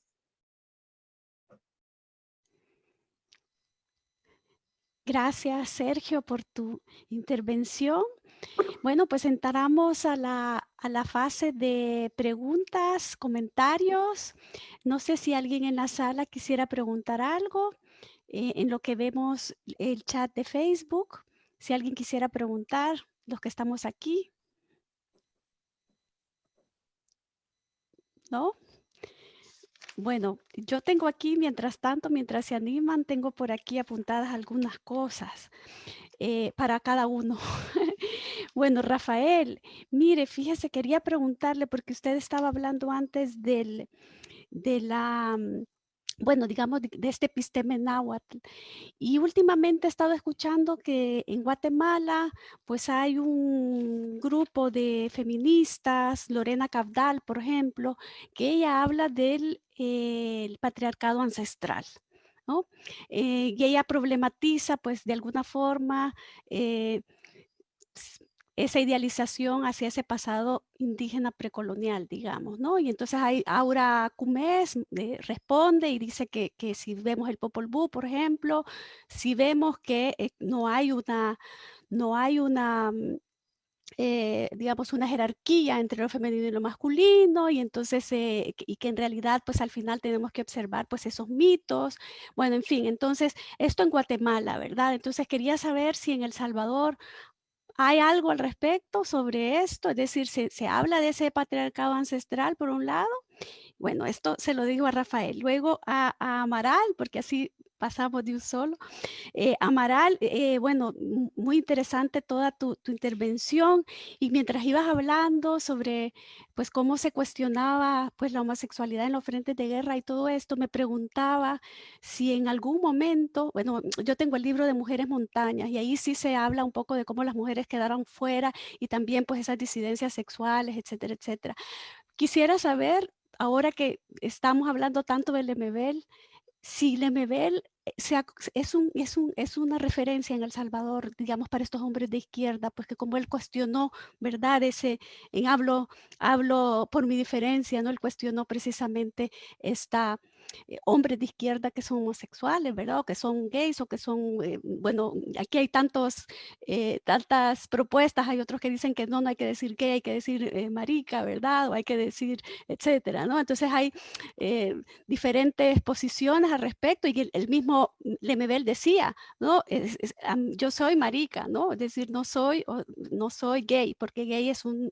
Gracias, Sergio, por tu intervención. Bueno, pues entramos a la fase de preguntas, comentarios. No sé si alguien en la sala quisiera preguntar algo. En lo que vemos el chat de Facebook, si alguien quisiera preguntar, los que estamos aquí. ¿No? Bueno, yo tengo aquí, mientras tanto, mientras se animan, tengo por aquí apuntadas algunas cosas para cada uno. Bueno, Rafael, mire, fíjese, quería preguntarle, porque usted estaba hablando antes de la, bueno, digamos, de este episteme náhuatl. Y últimamente he estado escuchando que en Guatemala, pues hay un grupo de feministas, Lorena Cabdal, por ejemplo, que ella habla del el patriarcado ancestral, ¿no? Y ella problematiza, pues, de alguna forma, esa idealización hacia ese pasado indígena precolonial, digamos, ¿no? Y entonces ahí Aura Cumés responde y dice que si vemos el Popol Vuh, por ejemplo, si vemos que no hay una, digamos, una jerarquía entre lo femenino y lo masculino, y entonces, y que en realidad, pues al final tenemos que observar, pues esos mitos, bueno, en fin, entonces, esto en Guatemala, ¿verdad? Entonces quería saber si en El Salvador ¿hay algo al respecto sobre esto? Es decir, se habla de ese patriarcado ancestral por un lado. Bueno, esto se lo digo a Rafael. Luego a Amaral, porque así pasamos de un solo. Amaral, bueno, muy interesante toda tu intervención, y mientras ibas hablando sobre pues cómo se cuestionaba pues la homosexualidad en los frentes de guerra y todo esto, me preguntaba si en algún momento, bueno, yo tengo el libro de Mujeres Montañas y ahí sí se habla un poco de cómo las mujeres quedaron fuera y también pues esas disidencias sexuales, etcétera, etcétera. Quisiera saber, ahora que estamos hablando tanto del Lemebel, si Lemebel es una referencia en El Salvador, digamos, para estos hombres de izquierda, pues que como él cuestionó, ¿verdad? Hablo por mi diferencia, ¿no? Él cuestionó precisamente esta hombres de izquierda que son homosexuales, ¿verdad? O que son gays o que son, bueno, aquí hay tantas propuestas, hay otros que dicen que no hay que decir gay, hay que decir marica, ¿verdad? O hay que decir, etcétera, ¿no? Entonces hay diferentes posiciones al respecto y el mismo Lemebel decía, ¿no? Yo soy marica, ¿no? Es decir, no soy gay, porque gay es un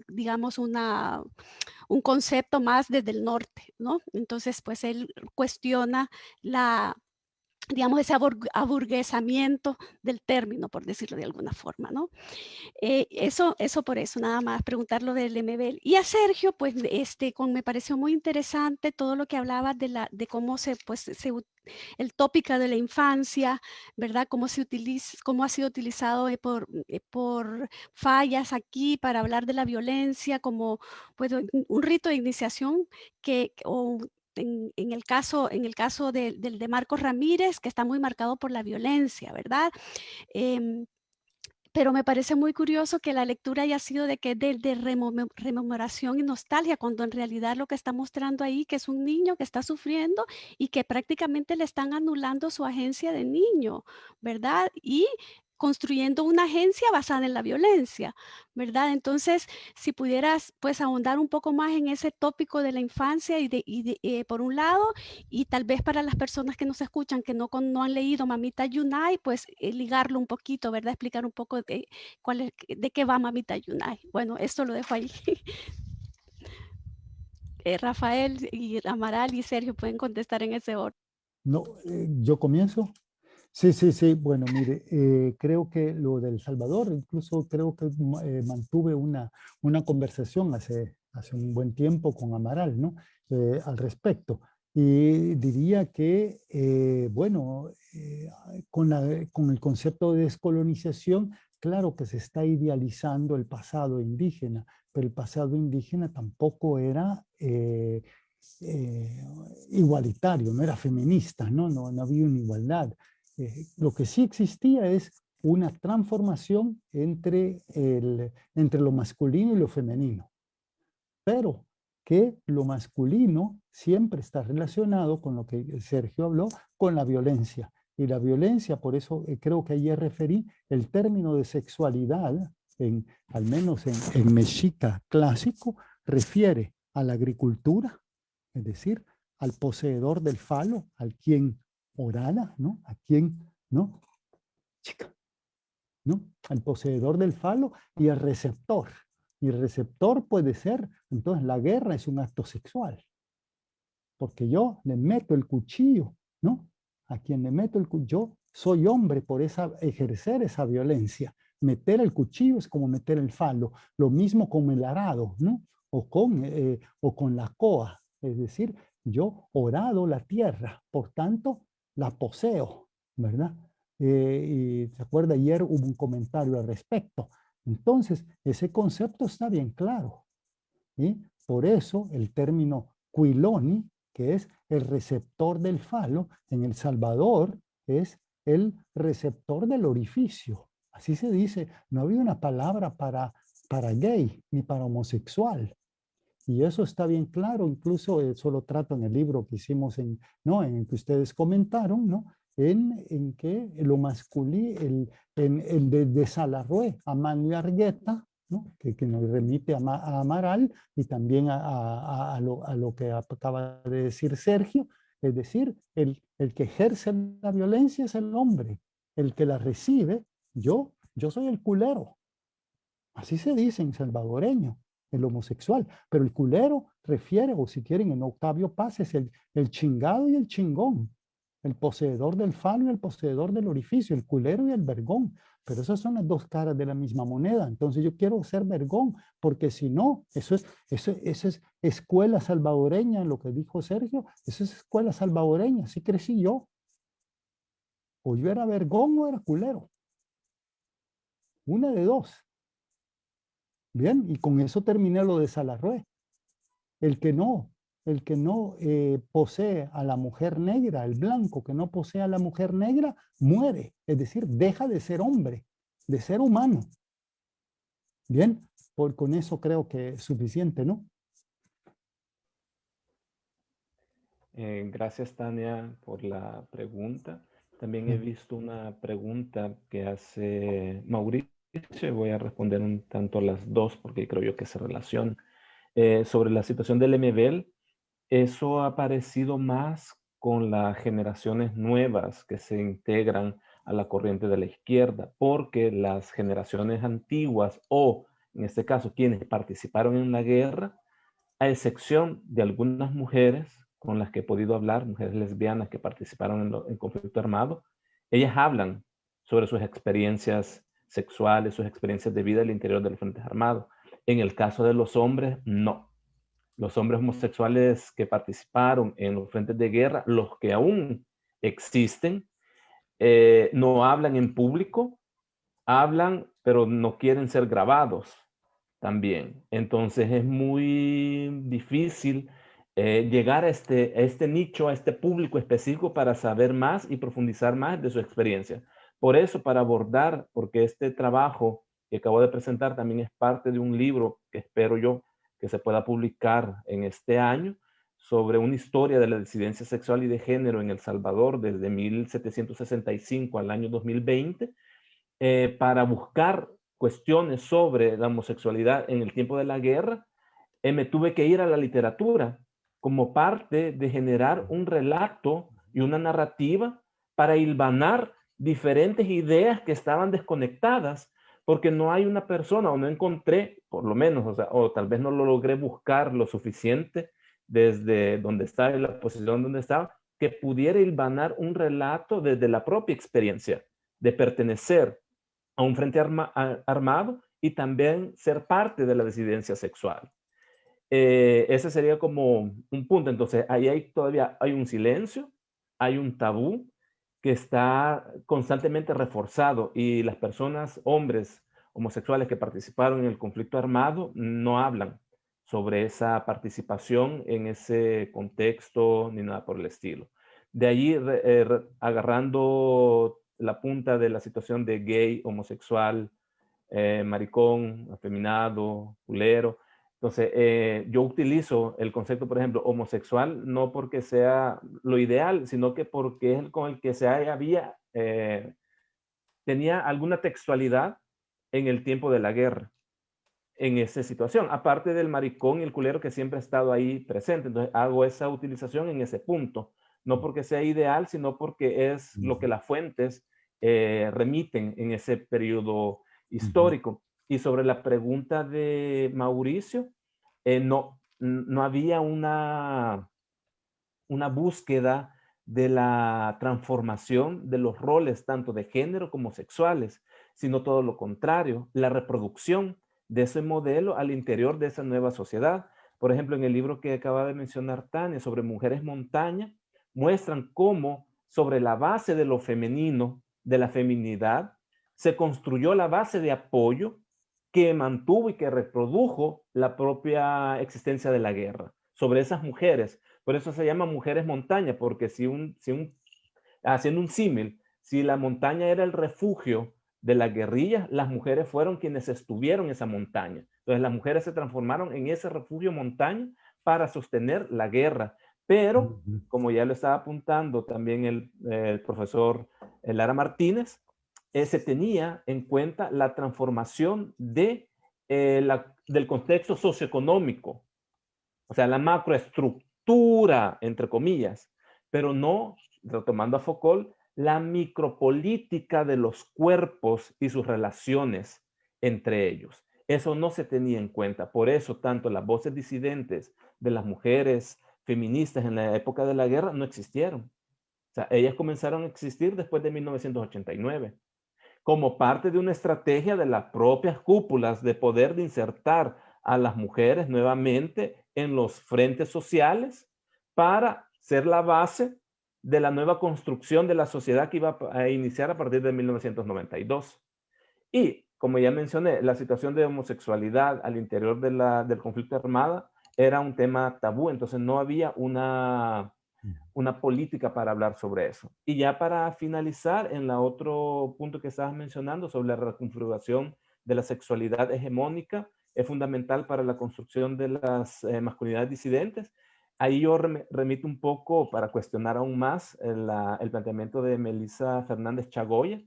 digamos, un concepto más desde el norte, ¿no? Entonces, pues él cuestiona digamos, ese aburguesamiento del término, por decirlo de alguna forma, ¿no? Eso por eso, nada más, preguntar lo del MBL. Y a Sergio, pues, me pareció muy interesante todo lo que hablaba de cómo el tópico de la infancia, ¿verdad? Cómo ha sido utilizado por fallas aquí para hablar de la violencia como pues, un rito de iniciación en el caso de Marcos Ramírez, que está muy marcado por la violencia, ¿verdad? Pero me parece muy curioso que la lectura haya sido de rememoración y nostalgia, cuando en realidad lo que está mostrando ahí que es un niño que está sufriendo y que prácticamente le están anulando su agencia de niño, ¿verdad? Y construyendo una agencia basada en la violencia, ¿verdad? Entonces, si pudieras pues ahondar un poco más en ese tópico de la infancia por un lado, y tal vez para las personas que nos escuchan que no han leído Mamita Yunai, pues ligarlo un poquito, ¿verdad? Explicar un poco de qué va Mamita Yunai. Bueno, esto lo dejo ahí. Rafael y Amaral y Sergio pueden contestar en ese orden. No, ¿yo comienzo? Sí. Bueno, mire, creo que lo del Salvador, incluso creo que mantuve una conversación hace un buen tiempo con Amaral, ¿no? Al respecto. Y diría que, bueno, con el concepto de descolonización, claro que se está idealizando el pasado indígena, pero el pasado indígena tampoco era igualitario, no era feminista, no había una igualdad. Lo que sí existía es una transformación entre lo masculino y lo femenino, pero que lo masculino siempre está relacionado con lo que Sergio habló, con la violencia. Y la violencia, por eso creo que ayer referí el término de sexualidad, al menos en mexica clásico, refiere a la agricultura, es decir, al poseedor del falo, al quien orala, ¿no? A quien, ¿no? Chica, ¿no? Al poseedor del falo y al receptor. Y el receptor puede ser, entonces la guerra es un acto sexual, porque yo le meto el cuchillo, ¿no? A quien le meto el cuchillo, yo soy hombre por ejercer esa violencia. Meter el cuchillo es como meter el falo, lo mismo con el arado, ¿no? O con la coa, es decir, yo orado la tierra, por tanto, la poseo, ¿verdad? Y se acuerda, ayer hubo un comentario al respecto. Entonces, ese concepto está bien claro. ¿Sí? Por eso el término Quiloni, que es el receptor del falo, en El Salvador es el receptor del orificio. Así se dice, no había una palabra para gay ni para homosexual. Y eso está bien claro, incluso eso lo trato en el libro que hicimos, ¿no? En el que ustedes comentaron, ¿no? En que lo masculino, el de Salarrué a Manuel Argueta, ¿no? Que nos remite a Amaral y también a lo que acaba de decir Sergio, es decir, el que ejerce la violencia es el hombre, el que la recibe, yo soy el culero. Así se dice en salvadoreño, el homosexual. Pero el culero refiere, o si quieren, en Octavio Paz, es el chingado y el chingón. El poseedor del falo y el poseedor del orificio, el culero y el vergón. Pero esas son las dos caras de la misma moneda. Entonces yo quiero ser vergón, porque si no, eso es escuela salvadoreña, lo que dijo Sergio, eso es escuela salvadoreña, así crecí yo. O yo era vergón o era culero. Una de dos. Bien, y con eso terminé lo de Salarrué. El que no el que no posee a la mujer negra, el blanco que no posee a la mujer negra, muere. Es decir, deja de ser hombre, de ser humano. Bien, con eso creo que es suficiente, ¿no? Gracias, Tania, por la pregunta. También he visto una pregunta que hace Mauricio y voy a responder un tanto a las dos porque creo yo que se relacionan. Sobre la situación del MBL, eso ha aparecido más con las generaciones nuevas que se integran a la corriente de la izquierda, porque las generaciones antiguas o, en este caso, quienes participaron en la guerra, a excepción de algunas mujeres con las que he podido hablar, mujeres lesbianas que participaron en conflicto armado, ellas hablan sobre sus experiencias sexuales, sus experiencias de vida al interior de los frentes armados. En el caso de los hombres, no. Los hombres homosexuales que participaron en los frentes de guerra, los que aún existen, no hablan en público, hablan, pero no quieren ser grabados también. Entonces es muy difícil llegar a este nicho, a este público específico para saber más y profundizar más de su experiencia. Por eso, para abordar, porque este trabajo que acabo de presentar también es parte de un libro que espero yo que se pueda publicar en este año sobre una historia de la disidencia sexual y de género en El Salvador desde 1765 al año 2020, para buscar cuestiones sobre la homosexualidad en el tiempo de la guerra, me tuve que ir a la literatura como parte de generar un relato y una narrativa para hilvanar diferentes ideas que estaban desconectadas, porque no hay una persona, o no encontré, por lo menos, o tal vez no lo logré buscar lo suficiente desde donde estaba, en la posición donde estaba, que pudiera hilvanar un relato desde la propia experiencia de pertenecer a un frente armado y también ser parte de la disidencia sexual. Ese sería como un punto. Entonces, ahí todavía hay un silencio, hay un tabú que está constantemente reforzado y las personas, hombres homosexuales que participaron en el conflicto armado, no hablan sobre esa participación en ese contexto ni nada por el estilo. De allí, agarrando la punta de la situación de gay, homosexual, maricón, afeminado, culero. Entonces, yo utilizo el concepto, por ejemplo, homosexual, no porque sea lo ideal, sino que porque es el con el que tenía alguna textualidad en el tiempo de la guerra, en esa situación, aparte del maricón y el culero que siempre ha estado ahí presente. Entonces, hago esa utilización en ese punto, no porque sea ideal, sino porque es lo que las fuentes remiten en ese periodo histórico. Y sobre la pregunta de Mauricio, no había una búsqueda de la transformación de los roles tanto de género como sexuales, sino todo lo contrario, la reproducción de ese modelo al interior de esa nueva sociedad. Por ejemplo, en el libro que acaba de mencionar Tania sobre mujeres montaña, muestran cómo sobre la base de lo femenino, de la feminidad, se construyó la base de apoyo que mantuvo y que reprodujo la propia existencia de la guerra sobre esas mujeres. Por eso se llama mujeres montaña, porque haciendo un símil, si la montaña era el refugio de la guerrilla, las mujeres fueron quienes estuvieron en esa montaña. Entonces las mujeres se transformaron en ese refugio montaña para sostener la guerra. Pero, como ya lo estaba apuntando también el profesor Lara Martínez, se tenía en cuenta la transformación del contexto socioeconómico, o sea, la macroestructura, entre comillas, pero no, retomando a Foucault, la micropolítica de los cuerpos y sus relaciones entre ellos. Eso no se tenía en cuenta. Por eso, tanto las voces disidentes de las mujeres feministas en la época de la guerra no existieron. O sea, ellas comenzaron a existir después de 1989, como parte de una estrategia de las propias cúpulas de poder de insertar a las mujeres nuevamente en los frentes sociales para ser la base de la nueva construcción de la sociedad que iba a iniciar a partir de 1992. Y, como ya mencioné, la situación de homosexualidad al interior del conflicto armado era un tema tabú, entonces no había una política para hablar sobre eso. Y ya para finalizar, en el otro punto que estabas mencionando sobre la reconfiguración de la sexualidad hegemónica, es fundamental para la construcción de las masculinidades disidentes. Ahí yo remito un poco para cuestionar aún más el planteamiento de Melissa Fernández Chagoya,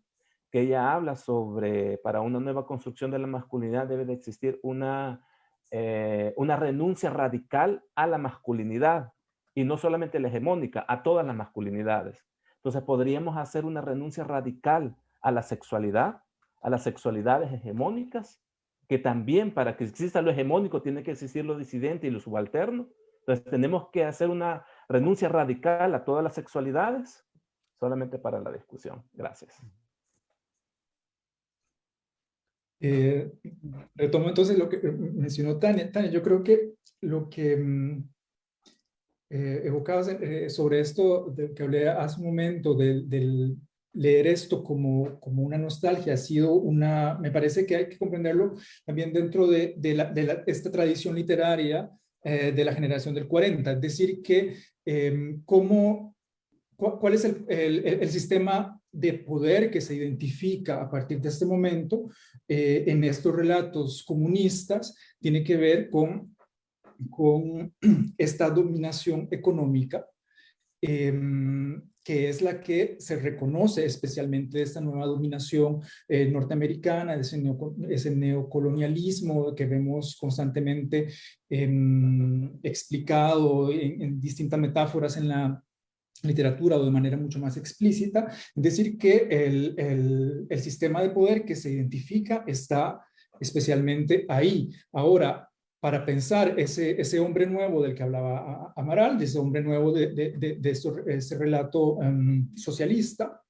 que ella habla sobre, para una nueva construcción de la masculinidad debe de existir una renuncia radical a la masculinidad, y no solamente la hegemónica, a todas las masculinidades. Entonces podríamos hacer una renuncia radical a la sexualidad, a las sexualidades hegemónicas, que también para que exista lo hegemónico tiene que existir lo disidente y lo subalterno. Entonces tenemos que hacer una renuncia radical a todas las sexualidades, solamente para la discusión. Gracias. Retomo entonces lo que mencionó Tania. Tania, yo creo que lo que evocabas sobre esto que hablé hace un momento del leer esto como una nostalgia, ha sido me parece que hay que comprenderlo también dentro de esta tradición literaria de la generación del 40, es decir, que ¿cuál es el sistema de poder que se identifica a partir de este momento en estos relatos comunistas? Tiene que ver con esta dominación económica, que es la que se reconoce especialmente de esta nueva dominación norteamericana, ese neocolonialismo que vemos constantemente explicado en distintas metáforas en la literatura o de manera mucho más explícita. Es decir, que el sistema de poder que se identifica está especialmente ahí. Ahora, para pensar ese hombre nuevo del que hablaba Amaral, de ese hombre nuevo de ese relato socialista,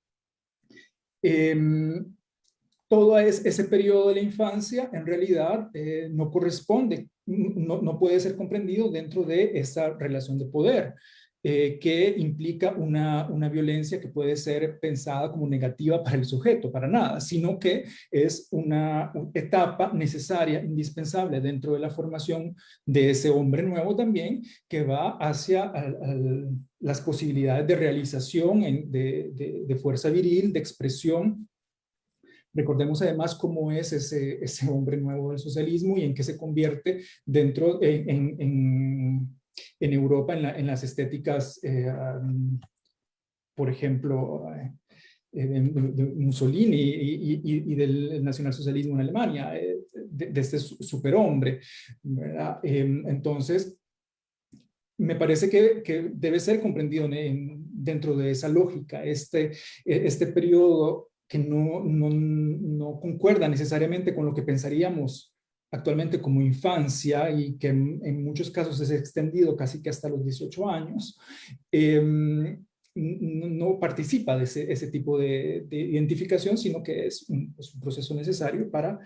todo ese periodo de la infancia en realidad no corresponde, no puede ser comprendido dentro de esa relación de poder, que implica una violencia que puede ser pensada como negativa para el sujeto, para nada, sino que es una etapa necesaria, indispensable dentro de la formación de ese hombre nuevo también, que va hacia las posibilidades de realización de fuerza viril, de expresión. Recordemos además cómo es ese hombre nuevo del socialismo y en qué se convierte dentro en Europa, en las estéticas, por ejemplo, de Mussolini y del nacionalsocialismo en Alemania, de este superhombre, ¿verdad? Entonces, me parece que debe ser comprendido dentro de esa lógica, este periodo que no concuerda necesariamente con lo que pensaríamos actualmente como infancia y que en muchos casos es extendido casi que hasta los 18 años, no participa de ese tipo de identificación, sino que es un proceso necesario para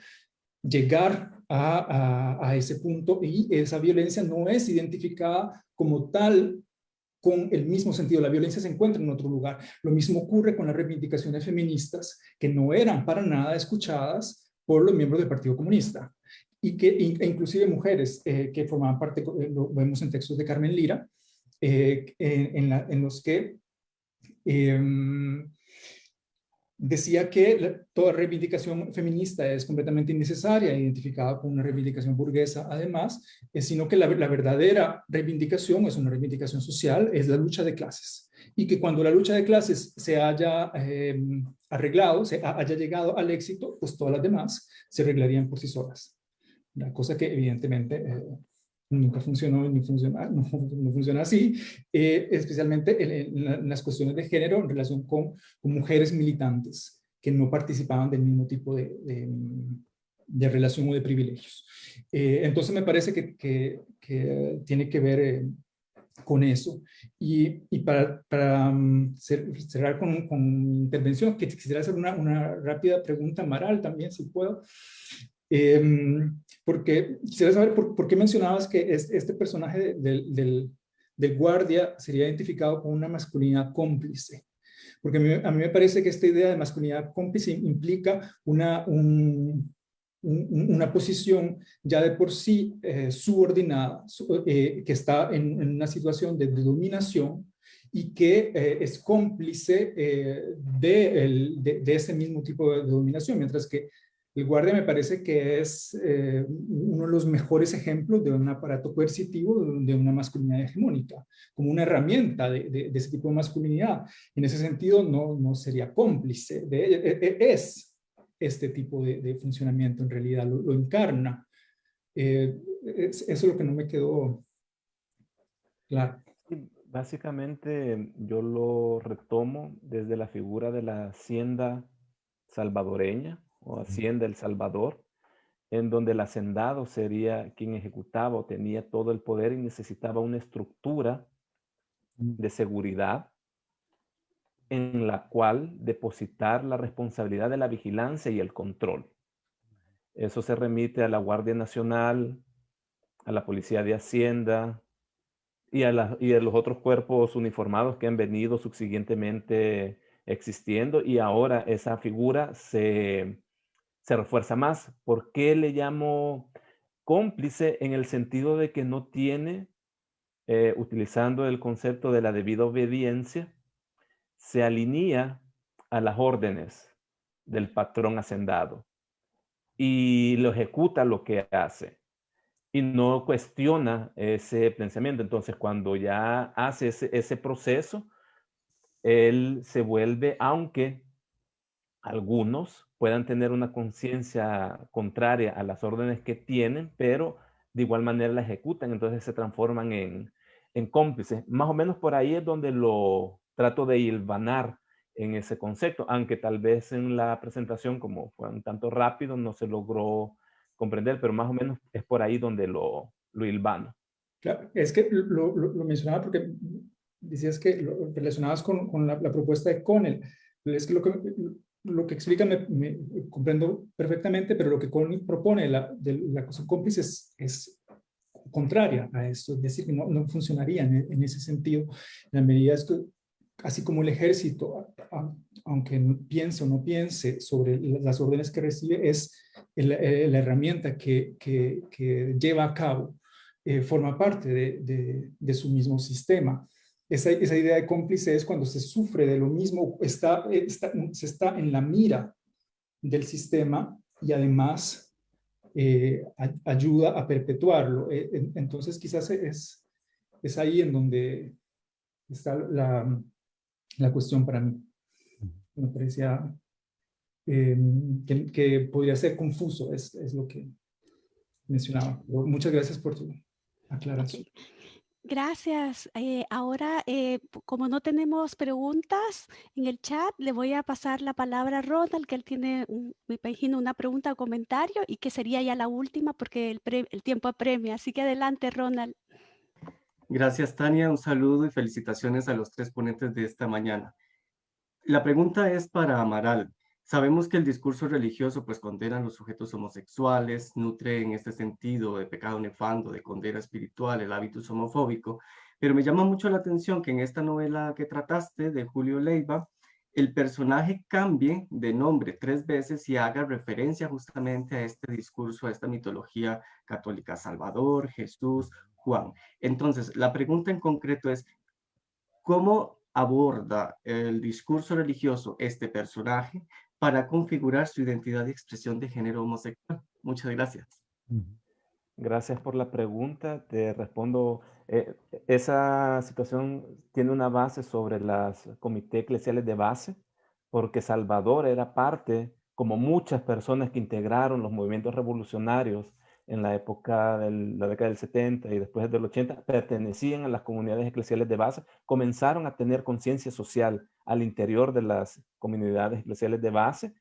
llegar a ese punto, y esa violencia no es identificada como tal con el mismo sentido. La violencia se encuentra en otro lugar. Lo mismo ocurre con las reivindicaciones feministas, que no eran para nada escuchadas por los miembros del Partido Comunista, y e inclusive mujeres que formaban parte, lo vemos en textos de Carmen Lira, en los que decía que toda reivindicación feminista es completamente innecesaria, identificada con una reivindicación burguesa además, sino que la verdadera reivindicación es una reivindicación social, es la lucha de clases. Y que cuando la lucha de clases se haya arreglado, haya llegado al éxito, pues todas las demás se arreglarían por sí solas. Una cosa que evidentemente nunca funcionó, no funciona así, especialmente en las cuestiones de género en relación con mujeres militantes que no participaban del mismo tipo de relación o de privilegios. Entonces me parece que tiene que ver con eso. Y para cerrar con mi intervención, que quisiera hacer una rápida pregunta a Amaral también, si puedo. Porque quisiera saber por qué mencionabas que este personaje del guardia sería identificado con una masculinidad cómplice. Porque a mí me parece que esta idea de masculinidad cómplice implica una posición ya de por sí subordinada, que está en una situación de dominación y que es cómplice de ese mismo tipo de dominación, mientras que el guardia me parece que es uno de los mejores ejemplos de un aparato coercitivo de una masculinidad hegemónica, como una herramienta de ese tipo de masculinidad. En ese sentido, no sería cómplice de ella, es este tipo de funcionamiento en realidad, lo encarna. Eso es lo que no me quedó claro. Básicamente yo lo retomo desde la figura de la hacienda salvadoreña o hacienda El Salvador, en donde el hacendado sería quien ejecutaba o tenía todo el poder y necesitaba una estructura de seguridad en la cual depositar la responsabilidad de la vigilancia y el control. Eso se remite a la Guardia Nacional, a la Policía de Hacienda y a los otros cuerpos uniformados que han venido subsiguientemente existiendo, y ahora esa figura se refuerza más. ¿Por qué le llamo cómplice? En el sentido de que no tiene, utilizando el concepto de la debida obediencia, se alinea a las órdenes del patrón hacendado y lo ejecuta lo que hace y no cuestiona ese pensamiento. Entonces, cuando ya hace ese proceso, él se vuelve, aunque algunos puedan tener una conciencia contraria a las órdenes que tienen, pero de igual manera la ejecutan, entonces se transforman en cómplices. Más o menos por ahí es donde lo trato de hilvanar en ese concepto, aunque tal vez en la presentación, como fue un tanto rápido, no se logró comprender, pero más o menos es por ahí donde lo hilvano. Claro, es que lo mencionaba porque decías que lo relacionabas con la propuesta de Connell. Es que lo que explica me comprendo perfectamente, pero lo que Connell propone de la cosa cómplice es contraria a esto, es decir, que no funcionaría en ese sentido, en la medida es que, así como el ejército, aunque piense o no piense sobre las órdenes que recibe, es la herramienta que lleva a cabo, forma parte de su mismo sistema. Esa idea de cómplice es cuando se sufre de lo mismo, se está en la mira del sistema y además ayuda a perpetuarlo. Entonces quizás es ahí en donde está la cuestión para mí. Me parecía que podría ser confuso, es lo que mencionaba. Pero muchas gracias por tu aclaración. Okay. Gracias. Ahora, como no tenemos preguntas en el chat, le voy a pasar la palabra a Ronald, que él tiene, me imagino, una pregunta o comentario, y que sería ya la última porque el tiempo apremia. Así que adelante, Ronald. Gracias, Tania. Un saludo y felicitaciones a los 3 ponentes de esta mañana. La pregunta es para Amaral. Sabemos que el discurso religioso pues condena a los sujetos homosexuales, nutre en este sentido de pecado nefando, de condena espiritual, el hábitus homofóbico, pero me llama mucho la atención que en esta novela que trataste de Julio Leiva, el personaje cambie de nombre 3 veces y haga referencia justamente a este discurso, a esta mitología católica: Salvador, Jesús, Juan. Entonces, la pregunta en concreto es, ¿cómo aborda el discurso religioso este personaje para configurar su identidad y expresión de género homosexual? Muchas gracias. Gracias por la pregunta. Te respondo. Esa situación tiene una base sobre las comités eclesiales de base, porque Salvador era parte, como muchas personas que integraron los movimientos revolucionarios en la época de la década del 70 y después del 80, pertenecían a las comunidades eclesiales de base, comenzaron a tener conciencia social al interior de las comunidades eclesiales de base,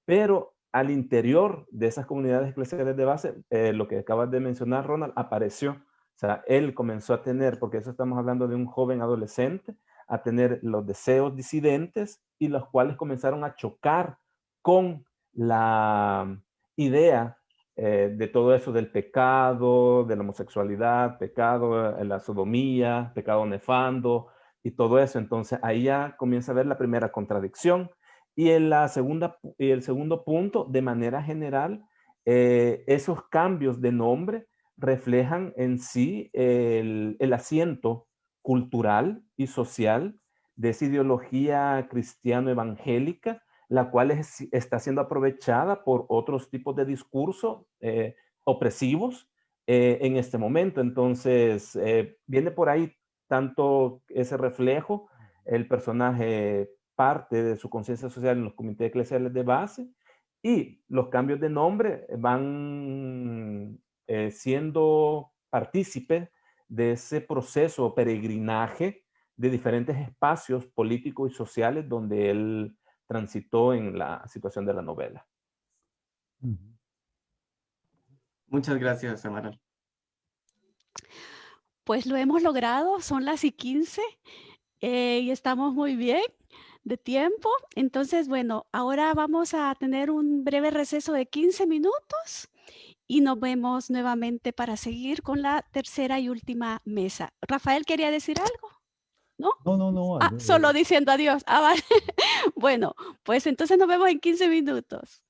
pero al interior de esas comunidades eclesiales de base, lo que acabas de mencionar, Ronald, apareció. O sea, él comenzó a tener, porque eso estamos hablando de un joven adolescente, a tener los deseos disidentes y los cuales comenzaron a chocar con la idea de todo eso del pecado, de la homosexualidad, pecado, la sodomía, pecado nefando y todo eso. Entonces ahí ya comienza a ver la primera contradicción. Y el segundo punto, de manera general, esos cambios de nombre reflejan en sí el asiento cultural y social de esa ideología cristiano-evangélica, la cual está siendo aprovechada por otros tipos de discursos opresivos en este momento. Entonces, viene por ahí tanto ese reflejo, el personaje parte de su conciencia social en los comités eclesiales de base, y los cambios de nombre van siendo partícipes de ese proceso o peregrinaje de diferentes espacios políticos y sociales donde él transitó en la situación de la novela. Muchas gracias, Amaral. Pues lo hemos logrado, son las 15 y estamos muy bien de tiempo. Entonces, bueno, ahora vamos a tener un breve receso de 15 minutos y nos vemos nuevamente para seguir con la tercera y última mesa. Rafael, ¿quería decir algo? ¿No? No. Solo diciendo adiós. Vale. Bueno, pues entonces nos vemos en 15 minutos.